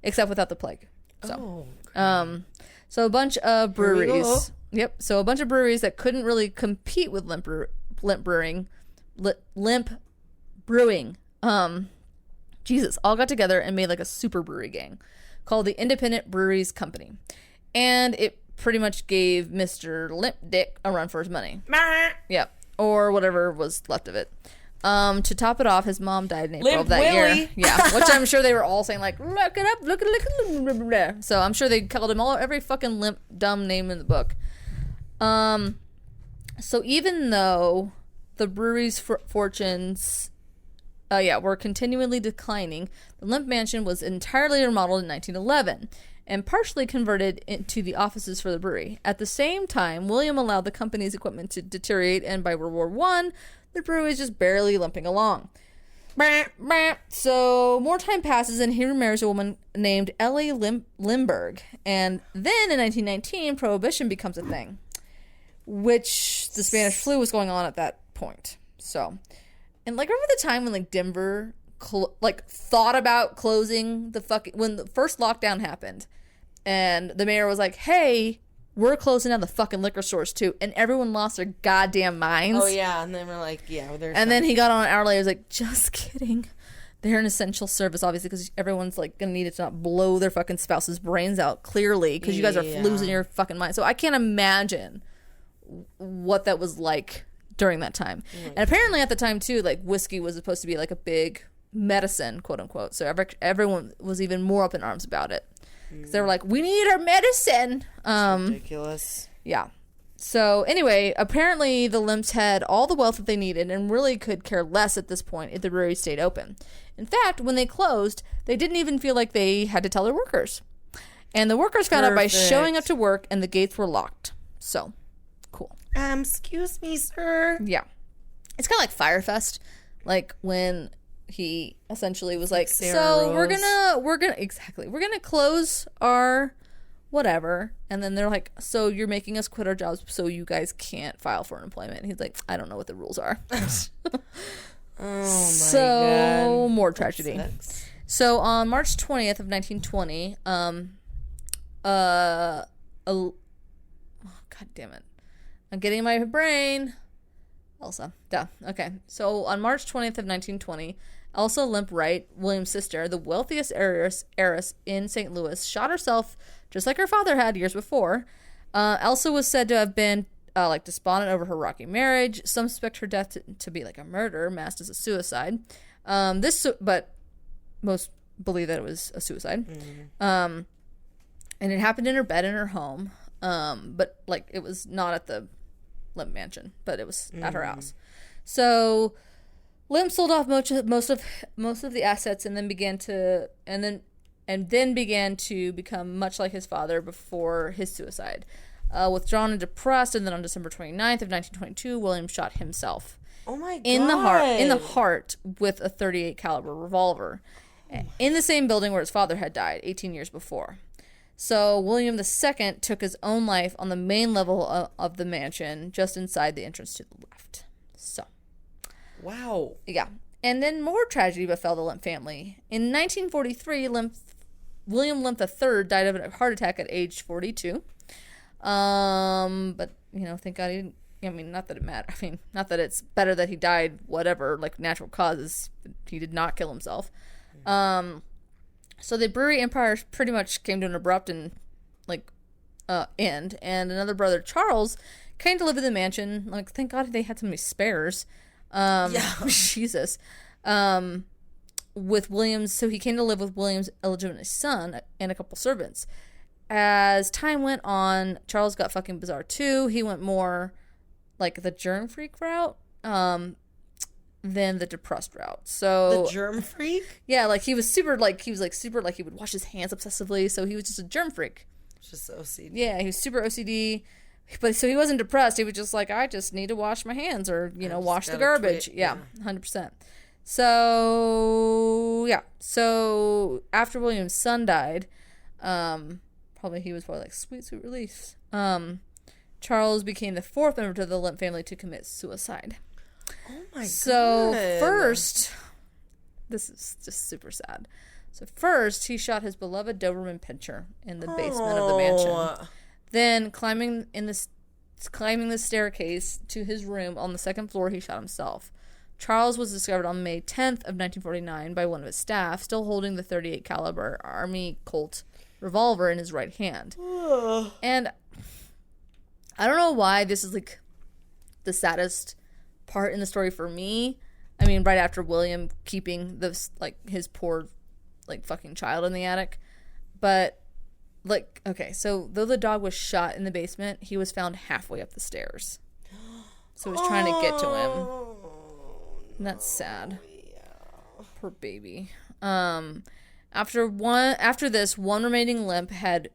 except without the plague. So, so a bunch of breweries. Yep. So a bunch of breweries that couldn't really compete with Lemp Brewing, all got together and made like a super brewery gang called the Independent Breweries Company. And it pretty much gave Mr. Limp Dick a run for his money. Yep. Or whatever was left of it. To top it off, his mom died in April of that year. Yeah, which I'm sure they were all saying like, look it up, look it. So I'm sure they called him every fucking limp, dumb name in the book. So even though the brewery's fortunes, were continually declining, the Lemp Mansion was entirely remodeled in 1911 and partially converted into the offices for the brewery. At the same time, William allowed the company's equipment to deteriorate, and by World War I, the brewery is just barely limping along. So more time passes, and he remarries a woman named Ellie Limburg. And then in 1919, Prohibition becomes a thing, which the Spanish flu was going on at that point. So, and like remember the time when like Denver thought about closing when the first lockdown happened, and the mayor was like, "Hey, we're closing down the fucking liquor stores too. And everyone lost their goddamn minds. Oh, yeah. And then we're like, yeah. And then he got on an hour later. He was like, just kidding. They're an essential service, obviously, because everyone's like going to need it to not blow their fucking spouse's brains out, clearly, because you guys are losing your fucking mind. So I can't imagine what that was like during that time. And apparently at the time, too, like, whiskey was supposed to be like a big medicine, quote unquote. So everyone was even more up in arms about it. Because they were like, we need our medicine. Ridiculous. Yeah. So anyway, apparently the Lemps had all the wealth that they needed and really could care less at this point if the brewery stayed open. In fact, when they closed, they didn't even feel like they had to tell their workers. And the workers found out by showing up to work, and the gates were locked. So, cool. Excuse me, sir. Yeah. It's kind of like Firefest. Like when he essentially was like, so we're gonna close our whatever. And then they're like, so you're making us quit our jobs so you guys can't file for unemployment. And he's like, I don't know what the rules are. Oh my so God. More tragedy. So on March 20th of 1920, God damn it, I'm getting my brain. Elsa, duh. Okay, so on March 20th of 1920, Elsa Lemp Wright, William's sister, the wealthiest heiress in St. Louis, shot herself just like her father had years before. Elsa was said to have been despondent over her rocky marriage. Some suspect her death to be like a murder, masked as a suicide. But most believe that it was a suicide. And it happened in her bed in her home. But like it was not at the Lemp mansion, but it was at her house. So Lemp sold off most of the assets and then began to become much like his father before his suicide. Withdrawn and depressed, and then on December 29th of 1922, William shot himself. Oh my God. In the heart with a .38 caliber revolver, in the same building where his father had died 18 years before. So William II took his own life on the main level of the mansion, just inside the entrance to the left. So, wow. Yeah, and then more tragedy befell the Lemp family. In 1943, William Lemp III died of a heart attack at age 42. But thank God he didn't. I mean, not that it matters. I mean, not that it's better that he died, whatever, like natural causes. He did not kill himself. So the brewery empire pretty much came to an abrupt and end. And another brother, Charles, came to live in the mansion. Like, thank God they had so many spares. Jesus. With Williams, so he came to live with William's illegitimate son and a couple servants. As time went on, Charles got fucking bizarre too. He went more like the germ freak route than the depressed route. So the germ freak? Yeah, like he was super he would wash his hands obsessively, so he was just a germ freak. Just OCD. Yeah, he was super OCD. But so he wasn't depressed. He was just like, I just need to wash my hands or, wash the garbage. Yeah, 100%. So, yeah. So after William's son died, he was probably like, sweet release. Charles became the fourth member to the Lemp family to commit suicide. Oh my God. So first, this is just super sad. So first, he shot his beloved Doberman Pinscher in the basement of the mansion. Then climbing the staircase to his room on the second floor, he shot himself. Charles was discovered on May 10th of 1949 by one of his staff, still holding the .38 caliber Army Colt revolver in his right hand. And I don't know why this is like the saddest part in the story for me. I mean, right after William keeping this his poor fucking child in the attic. But okay, so though the dog was shot in the basement, he was found halfway up the stairs. So he was trying to get to him. And that's sad. Yeah. Poor baby. After this, one remaining Lemp had.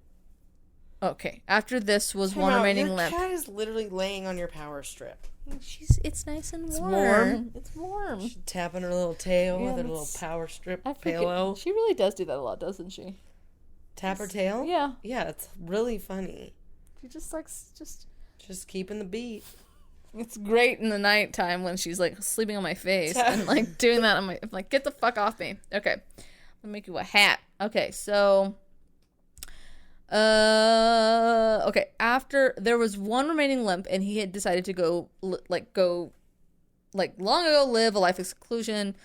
Okay, after this was one remaining Lemp. Your cat is literally laying on your power strip. It's nice and warm. It's warm. It's warm. She's tapping her little tail with her little power strip pillow. She really does do that a lot, doesn't she? Tap her tail? Yeah. Yeah, it's really funny. She just just keeping the beat. It's great in the nighttime when she's sleeping on my face and doing that on my. I'm like, get the fuck off me. Okay, I'll make you a hat. Okay, so Okay. After there was one remaining limp, and he had decided to go long ago live a life of seclusion.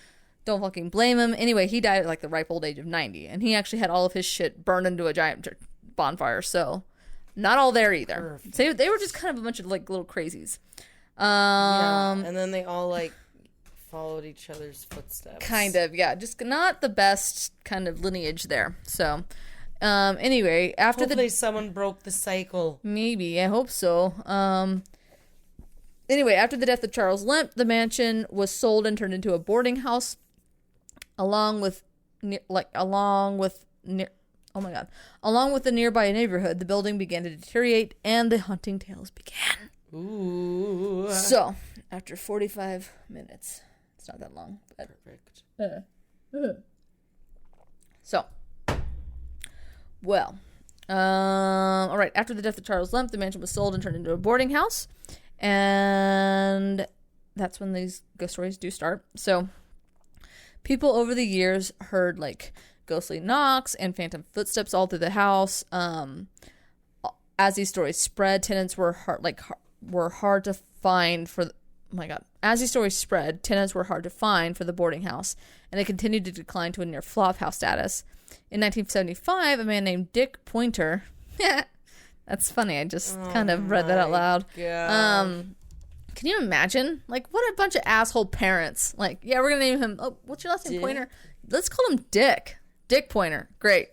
Don't fucking blame him. Anyway, he died at like the ripe old age of 90, and he actually had all of his shit burned into a giant bonfire. So, not all there either. So they were just kind of a bunch of like little crazies. And then they all like followed each other's footsteps. Kind of, yeah. Just not the best kind of lineage there. So, anyway, after hopefully someone broke the cycle. Maybe, I hope so. Anyway, after the death of Charles Lemp, the mansion was sold and turned into a boarding house, along with the nearby neighborhood. The building began to deteriorate, and the haunting tales began. Ooh. So, after 45 minutes, it's not that long. But, perfect. So, well, all right. After the death of Charles Lemp, the mansion was sold and turned into a boarding house. And that's when these ghost stories do start. So people over the years heard like ghostly knocks and phantom footsteps all through the house. As these stories spread, tenants were hard to find for. As these stories spread, tenants were hard to find for the boarding house, and it continued to decline to a near flop house status. In 1975, a man named Dick Pointer. That's funny. I just kind of read that out loud. God. Can you imagine? Like, what a bunch of asshole parents. Like, yeah, we're going to name him. Oh, what's your last name? Pointer? Let's call him Dick. Dick Pointer. Great.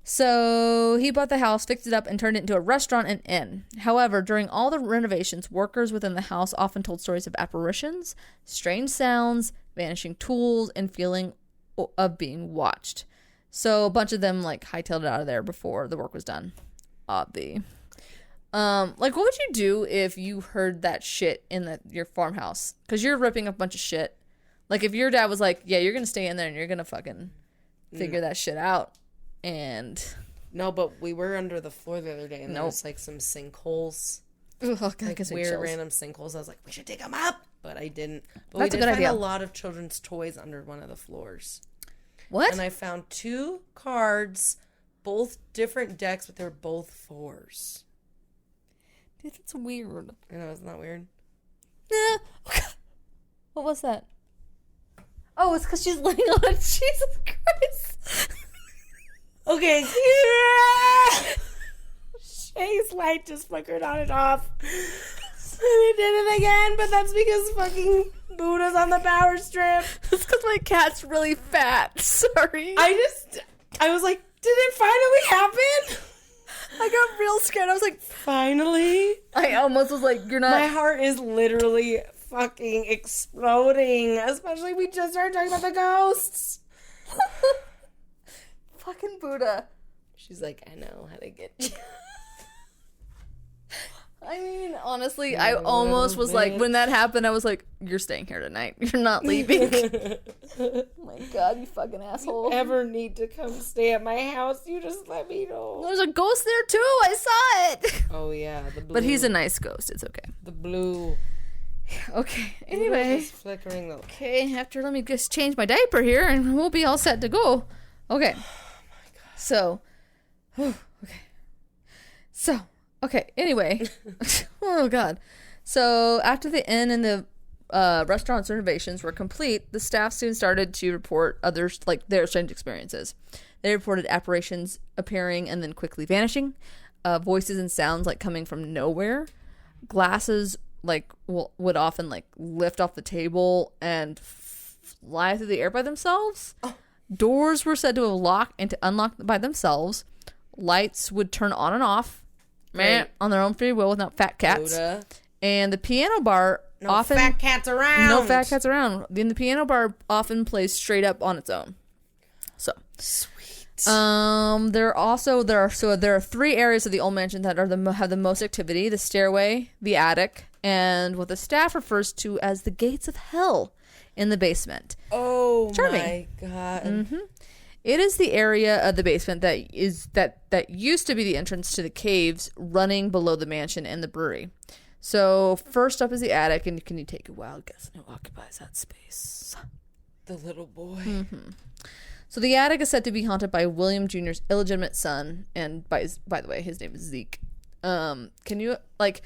So he bought the house, fixed it up, and turned it into a restaurant and inn. However, during all the renovations, workers within the house often told stories of apparitions, strange sounds, vanishing tools, and feeling of being watched. So a bunch of them like hightailed it out of there before the work was done. Like, what would you do if you heard that shit in your farmhouse? Because you're ripping up a bunch of shit. Like, if your dad was like, yeah, you're going to stay in there and you're going to fucking figure that shit out. And... No, but we were under the floor the other day and there was like some sinkholes. Ugh, like weird random sinkholes. I was like, we should dig them up. But I didn't. But That's we did a good find idea. a lot of children's toys under one of the floors. What? And I found 2 cards, both different decks, but they're both 4s. Dude, that's weird. I know, isn't that weird? Yeah. What was that? Oh, it's because she's laying on it. Jesus Christ. Okay. Shay's light just flickered on and off. And he did it again, but that's because fucking Buddha's on the power strip. It's because my cat's really fat. Sorry. I was like, did it finally happen? I got real scared. I was like, finally? I almost was like, you're not. My heart is literally fucking exploding. Especially we just started talking about the ghosts. Fucking Buddha. She's like, I know how to get you. I mean, honestly, I almost was like, when that happened, I was like, you're staying here tonight. You're not leaving. Oh my God, you fucking asshole. If you ever need to come stay at my house, you just let me know. There's a ghost there too. I saw it. Oh yeah, the blue. But he's a nice ghost. It's okay. The blue. Okay. Anyway. It's flickering though. Okay. After let me just change my diaper here, and we'll be all set to go. Okay. Oh my God. So. Okay. So. Okay, anyway. Oh, God. So, after the inn and the restaurant's renovations were complete, the staff soon started to report others, like, their strange experiences. They reported apparitions appearing and then quickly vanishing, voices and sounds, like, coming from nowhere. Glasses, like, would often, like, lift off the table and fly through the air by themselves. Oh. Doors were said to have locked and to unlock by themselves. Lights would turn on and off. Right. On their own free will without fat cats. Buddha. And the piano bar no fat cats around. No fat cats around. And the piano bar often plays straight up on its own. So sweet. There are 3 areas of the old mansion that have the most activity: the stairway, the attic, and what the staff refers to as the gates of hell in the basement. Oh Charming. My God. Mm-hmm. It is the area of the basement that used to be the entrance to the caves running below the mansion and the brewery. So first up is the attic, and can you take a wild guess who occupies that space? The little boy. Mm-hmm. So the attic is said to be haunted by William Jr.'s illegitimate son, and by the way, his name is Zeke. Can you, like,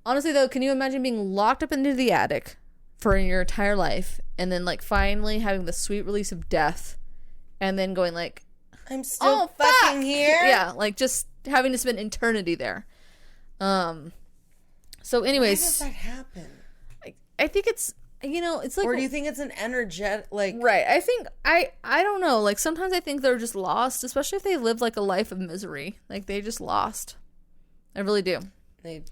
honestly though, can you imagine being locked up into the attic for your entire life, and then like finally having the sweet release of death, and then going like, I'm still fucking here? Yeah, like just having to spend eternity there. So anyways. Why does that happen? I think it's, it's like... Or do you think it's an energetic, like... Right. I think, I don't know. Like, sometimes I think they're just lost, especially if they lived, like, a life of misery. Like, they just lost. I really do. Yeah.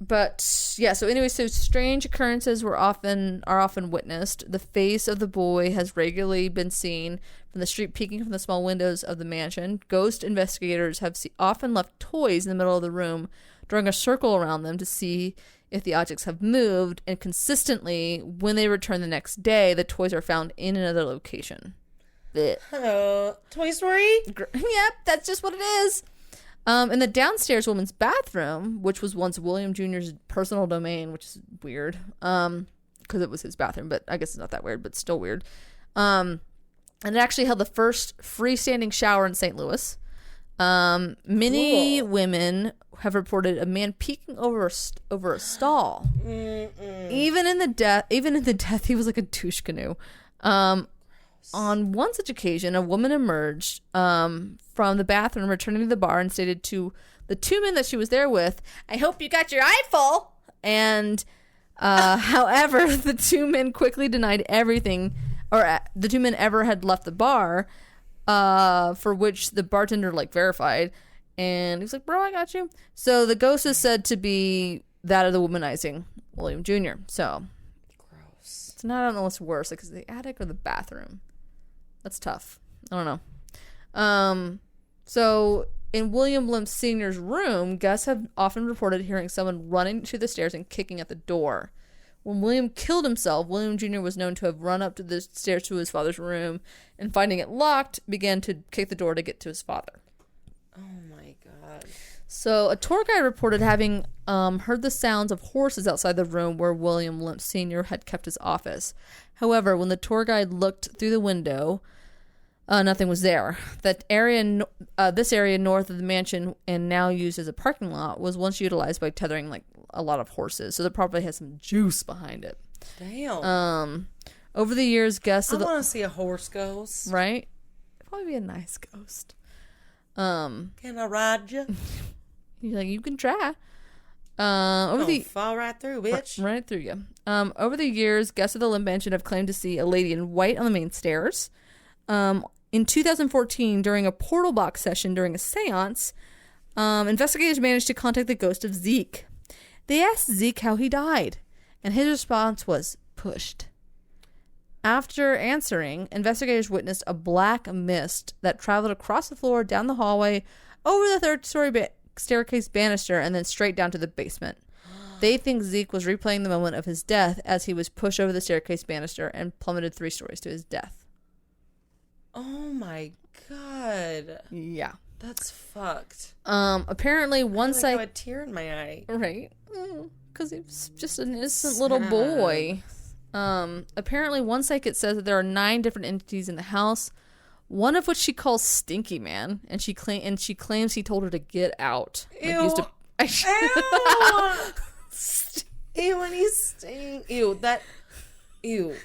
But, yeah, so anyway, so strange occurrences are often witnessed. The face of the boy has regularly been seen from the street peeking from the small windows of the mansion. Ghost investigators have often left toys in the middle of the room, drawing a circle around them to see if the objects have moved, and consistently, when they return the next day, the toys are found in another location. Hello. Toy Story? Yep, that's just what it is. In the downstairs woman's bathroom, which was once William Jr.'s personal domain, which is weird, because it was his bathroom, but I guess it's not that weird, but still weird. And it actually held the first freestanding shower in St. Louis. Many women have reported a man peeking over a stall. Even in the death, he was like a douche canoe. On one such occasion, a woman emerged from the bathroom, returning to the bar, and stated to the two men that she was there with, "I hope you got your eye full." And however, the two men quickly denied everything, or the two men ever had left the bar. For which the bartender like verified, and he was like, "Bro, I got you." So the ghost is said to be that of the womanizing William Jr. So gross. So now I don't know what's worse, like, is it the attic or the bathroom? That's tough. I don't know. So in William Lemp Sr.'s room, guests have often reported hearing someone running to the stairs and kicking at the door. When William killed himself, William Jr. was known to have run up to the stairs to his father's room, and finding it locked, began to kick the door to get to his father. Oh my god. So a tour guide reported having heard the sounds of horses outside the room where William Lemp Sr. had kept his office. However, when the tour guide looked through the window, nothing was there. This area north of the mansion, and now used as a parking lot, was once utilized by tethering like a lot of horses. So that probably has some juice behind it. Damn. Over the years, guests... I want to see a horse ghost. Right? It'd probably be a nice ghost. Can I ride you? You're like, you can try. Fall right through, bitch. Right through you. Over the years, guests of the Lemp Mansion have claimed to see a lady in white on the main stairs. In 2014, during a portal box session during a seance, investigators managed to contact the ghost of Zeke. They asked Zeke how he died, and his response was pushed. After answering, investigators witnessed a black mist that traveled across the floor, down the hallway, over the third-story staircase banister, and then straight down to the basement. They think Zeke was replaying the moment of his death as he was pushed over the staircase banister and plummeted 3 stories to his death. Oh my god. Yeah. That's fucked. Apparently one I have a tear in my eye. Right. Because he was just an innocent little boy. Apparently one psychic says that there are 9 different entities in the house, one of which she calls Stinky Man, and she claims he told her to get out. Ew. Like, Ew. Ew, and he's stink. Ew, that. Ew.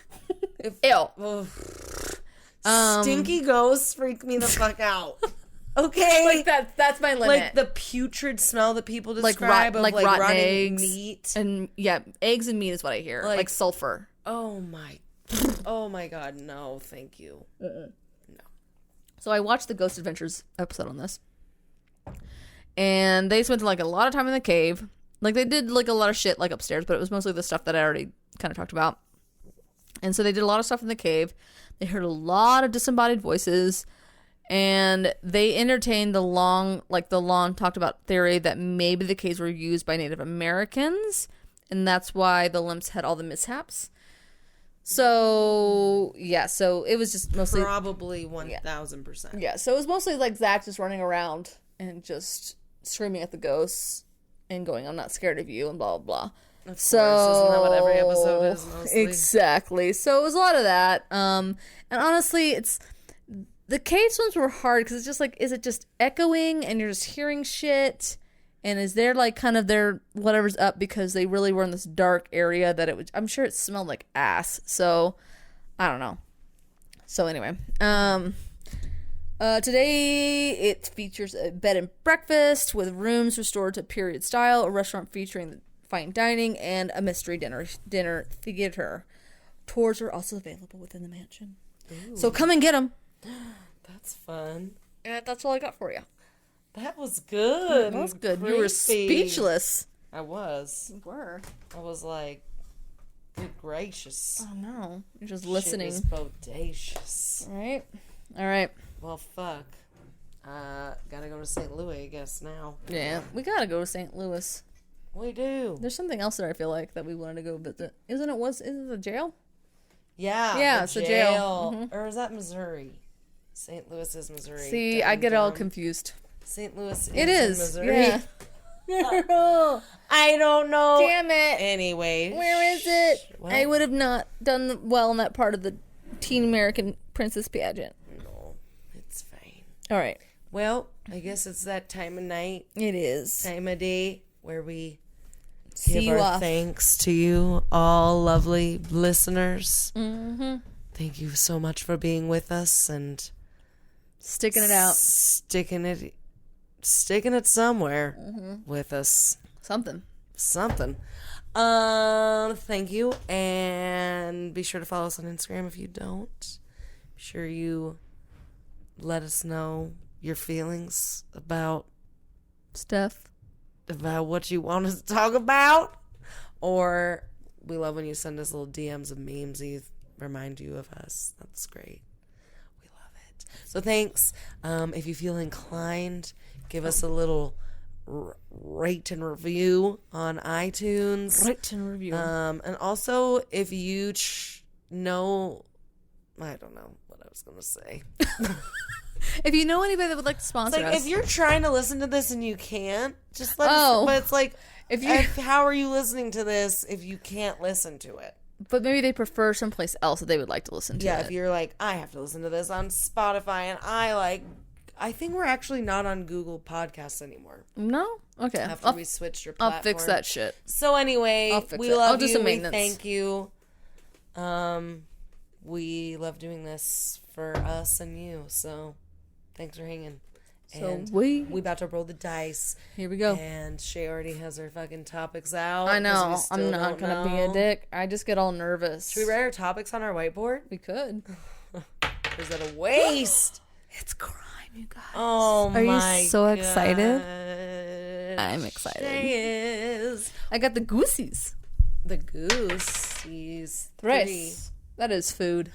Ew. Stinky ghosts freak me the fuck out. Okay, like that's my limit. Like the putrid smell that people describe, like rotten eggs, meat, and eggs and meat is what I hear. Like sulfur. Oh my god, no, thank you. No. So I watched the Ghost Adventures episode on this, and they spent like a lot of time in the cave. Like they did like a lot of shit like upstairs, but it was mostly the stuff that I already kind of talked about. And so they did a lot of stuff in the cave. They heard a lot of disembodied voices. And they entertained the long talked about theory that maybe the caves were used by Native Americans, and that's why the Lemps had all the mishaps. So yeah, so it was just mostly probably 1000%. Yeah, so it was mostly like Zach just running around and just screaming at the ghosts and going, "I'm not scared of you," and blah blah blah. Of So course, isn't that what every episode is mostly? Exactly. So it was a lot of that. And honestly, it's the caves ones were hard because it's just like, is it just echoing and you're just hearing shit? And is there like kind of their whatever's up because they really were in this dark area that it was? I'm sure it smelled like ass. So I don't know. So anyway, today it features a bed and breakfast with rooms restored to period style, a restaurant featuring fine dining, and a mystery dinner theater. Tours are also available within the mansion. Ooh. So come and get them. That's fun. Yeah, that's all I got for you. That was good. That was good. Creepy. You were speechless. I was. You were. I was like, good gracious. Oh no, you're just listening. Shit was bodacious. All right. Well, fuck. Gotta go to St. Louis, I guess, now. Yeah, we gotta go to St. Louis. We do. There's something else there I feel like that we wanted to go visit. Isn't it the jail? Yeah. Yeah, it's a jail. Mm-hmm. Or is that Missouri? St. Louis is Missouri. See, I get all confused. St. Louis is in Missouri. Yeah. I don't know. Damn it. Anyway. Where is it? Well, I would have not done well in that part of the Teen American Princess pageant. No, it's fine. All right. Well, I guess it's that time of night. It is. Time of day where we See give you our off. thanks to you, all lovely listeners. Mm-hmm. Thank you so much for being with us and sticking it out. Sticking it somewhere with us. Something. Thank you, and be sure to follow us on Instagram if you don't. Be sure you let us know your feelings about what you want us to talk about. Or we love when you send us little DMs of memes that remind you of us. That's great. We love it. So thanks. If you feel inclined, give us a little rate and review on iTunes. Rate and review. And also, if you know, I don't know what I was going to say. If you know anybody that would like to sponsor us. If you're trying to listen to this and you can't, just let us. But it's like, how are you listening to this if you can't listen to it? But maybe they prefer someplace else that they would like to listen to. Yeah, if you're like, I have to listen to this on Spotify, and I think we're actually not on Google Podcasts anymore. No? Okay. After we switched your platform. I'll fix that shit. So anyway, we love you. We thank you. We love doing this for us and you. So thanks for hanging. And we about to roll the dice. Here we go. And Shay already has her fucking topics out. I know. I'm not going to be a dick. I just get all nervous. Should we write our topics on our whiteboard? We could. Is that a waste? It's crime, you guys. Oh, my God. Are you so excited? I'm excited. Shay is. I got the goosies. The goosies. Thrice. That is food.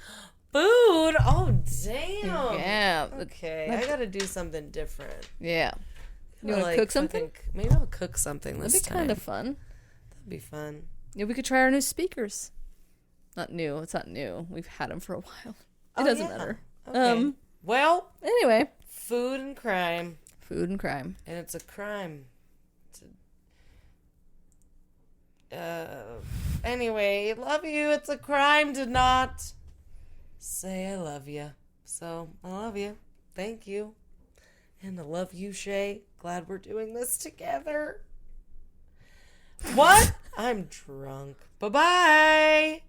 Food? Oh, damn. Yeah. Okay, I gotta do something different. Yeah. You want to cook something? Maybe I'll cook something this time. That'd be kind of fun. That'd be fun. Yeah, we could try our new speakers. Not new. It's not new. We've had them for a while. It doesn't matter. Okay. Well. Anyway. Food and crime. Food and crime. And it's a crime. Anyway, love you. It's a crime to not say I love you. So, I love you. Thank you. And I love you, Shay. Glad we're doing this together. What? I'm drunk. Bye-bye.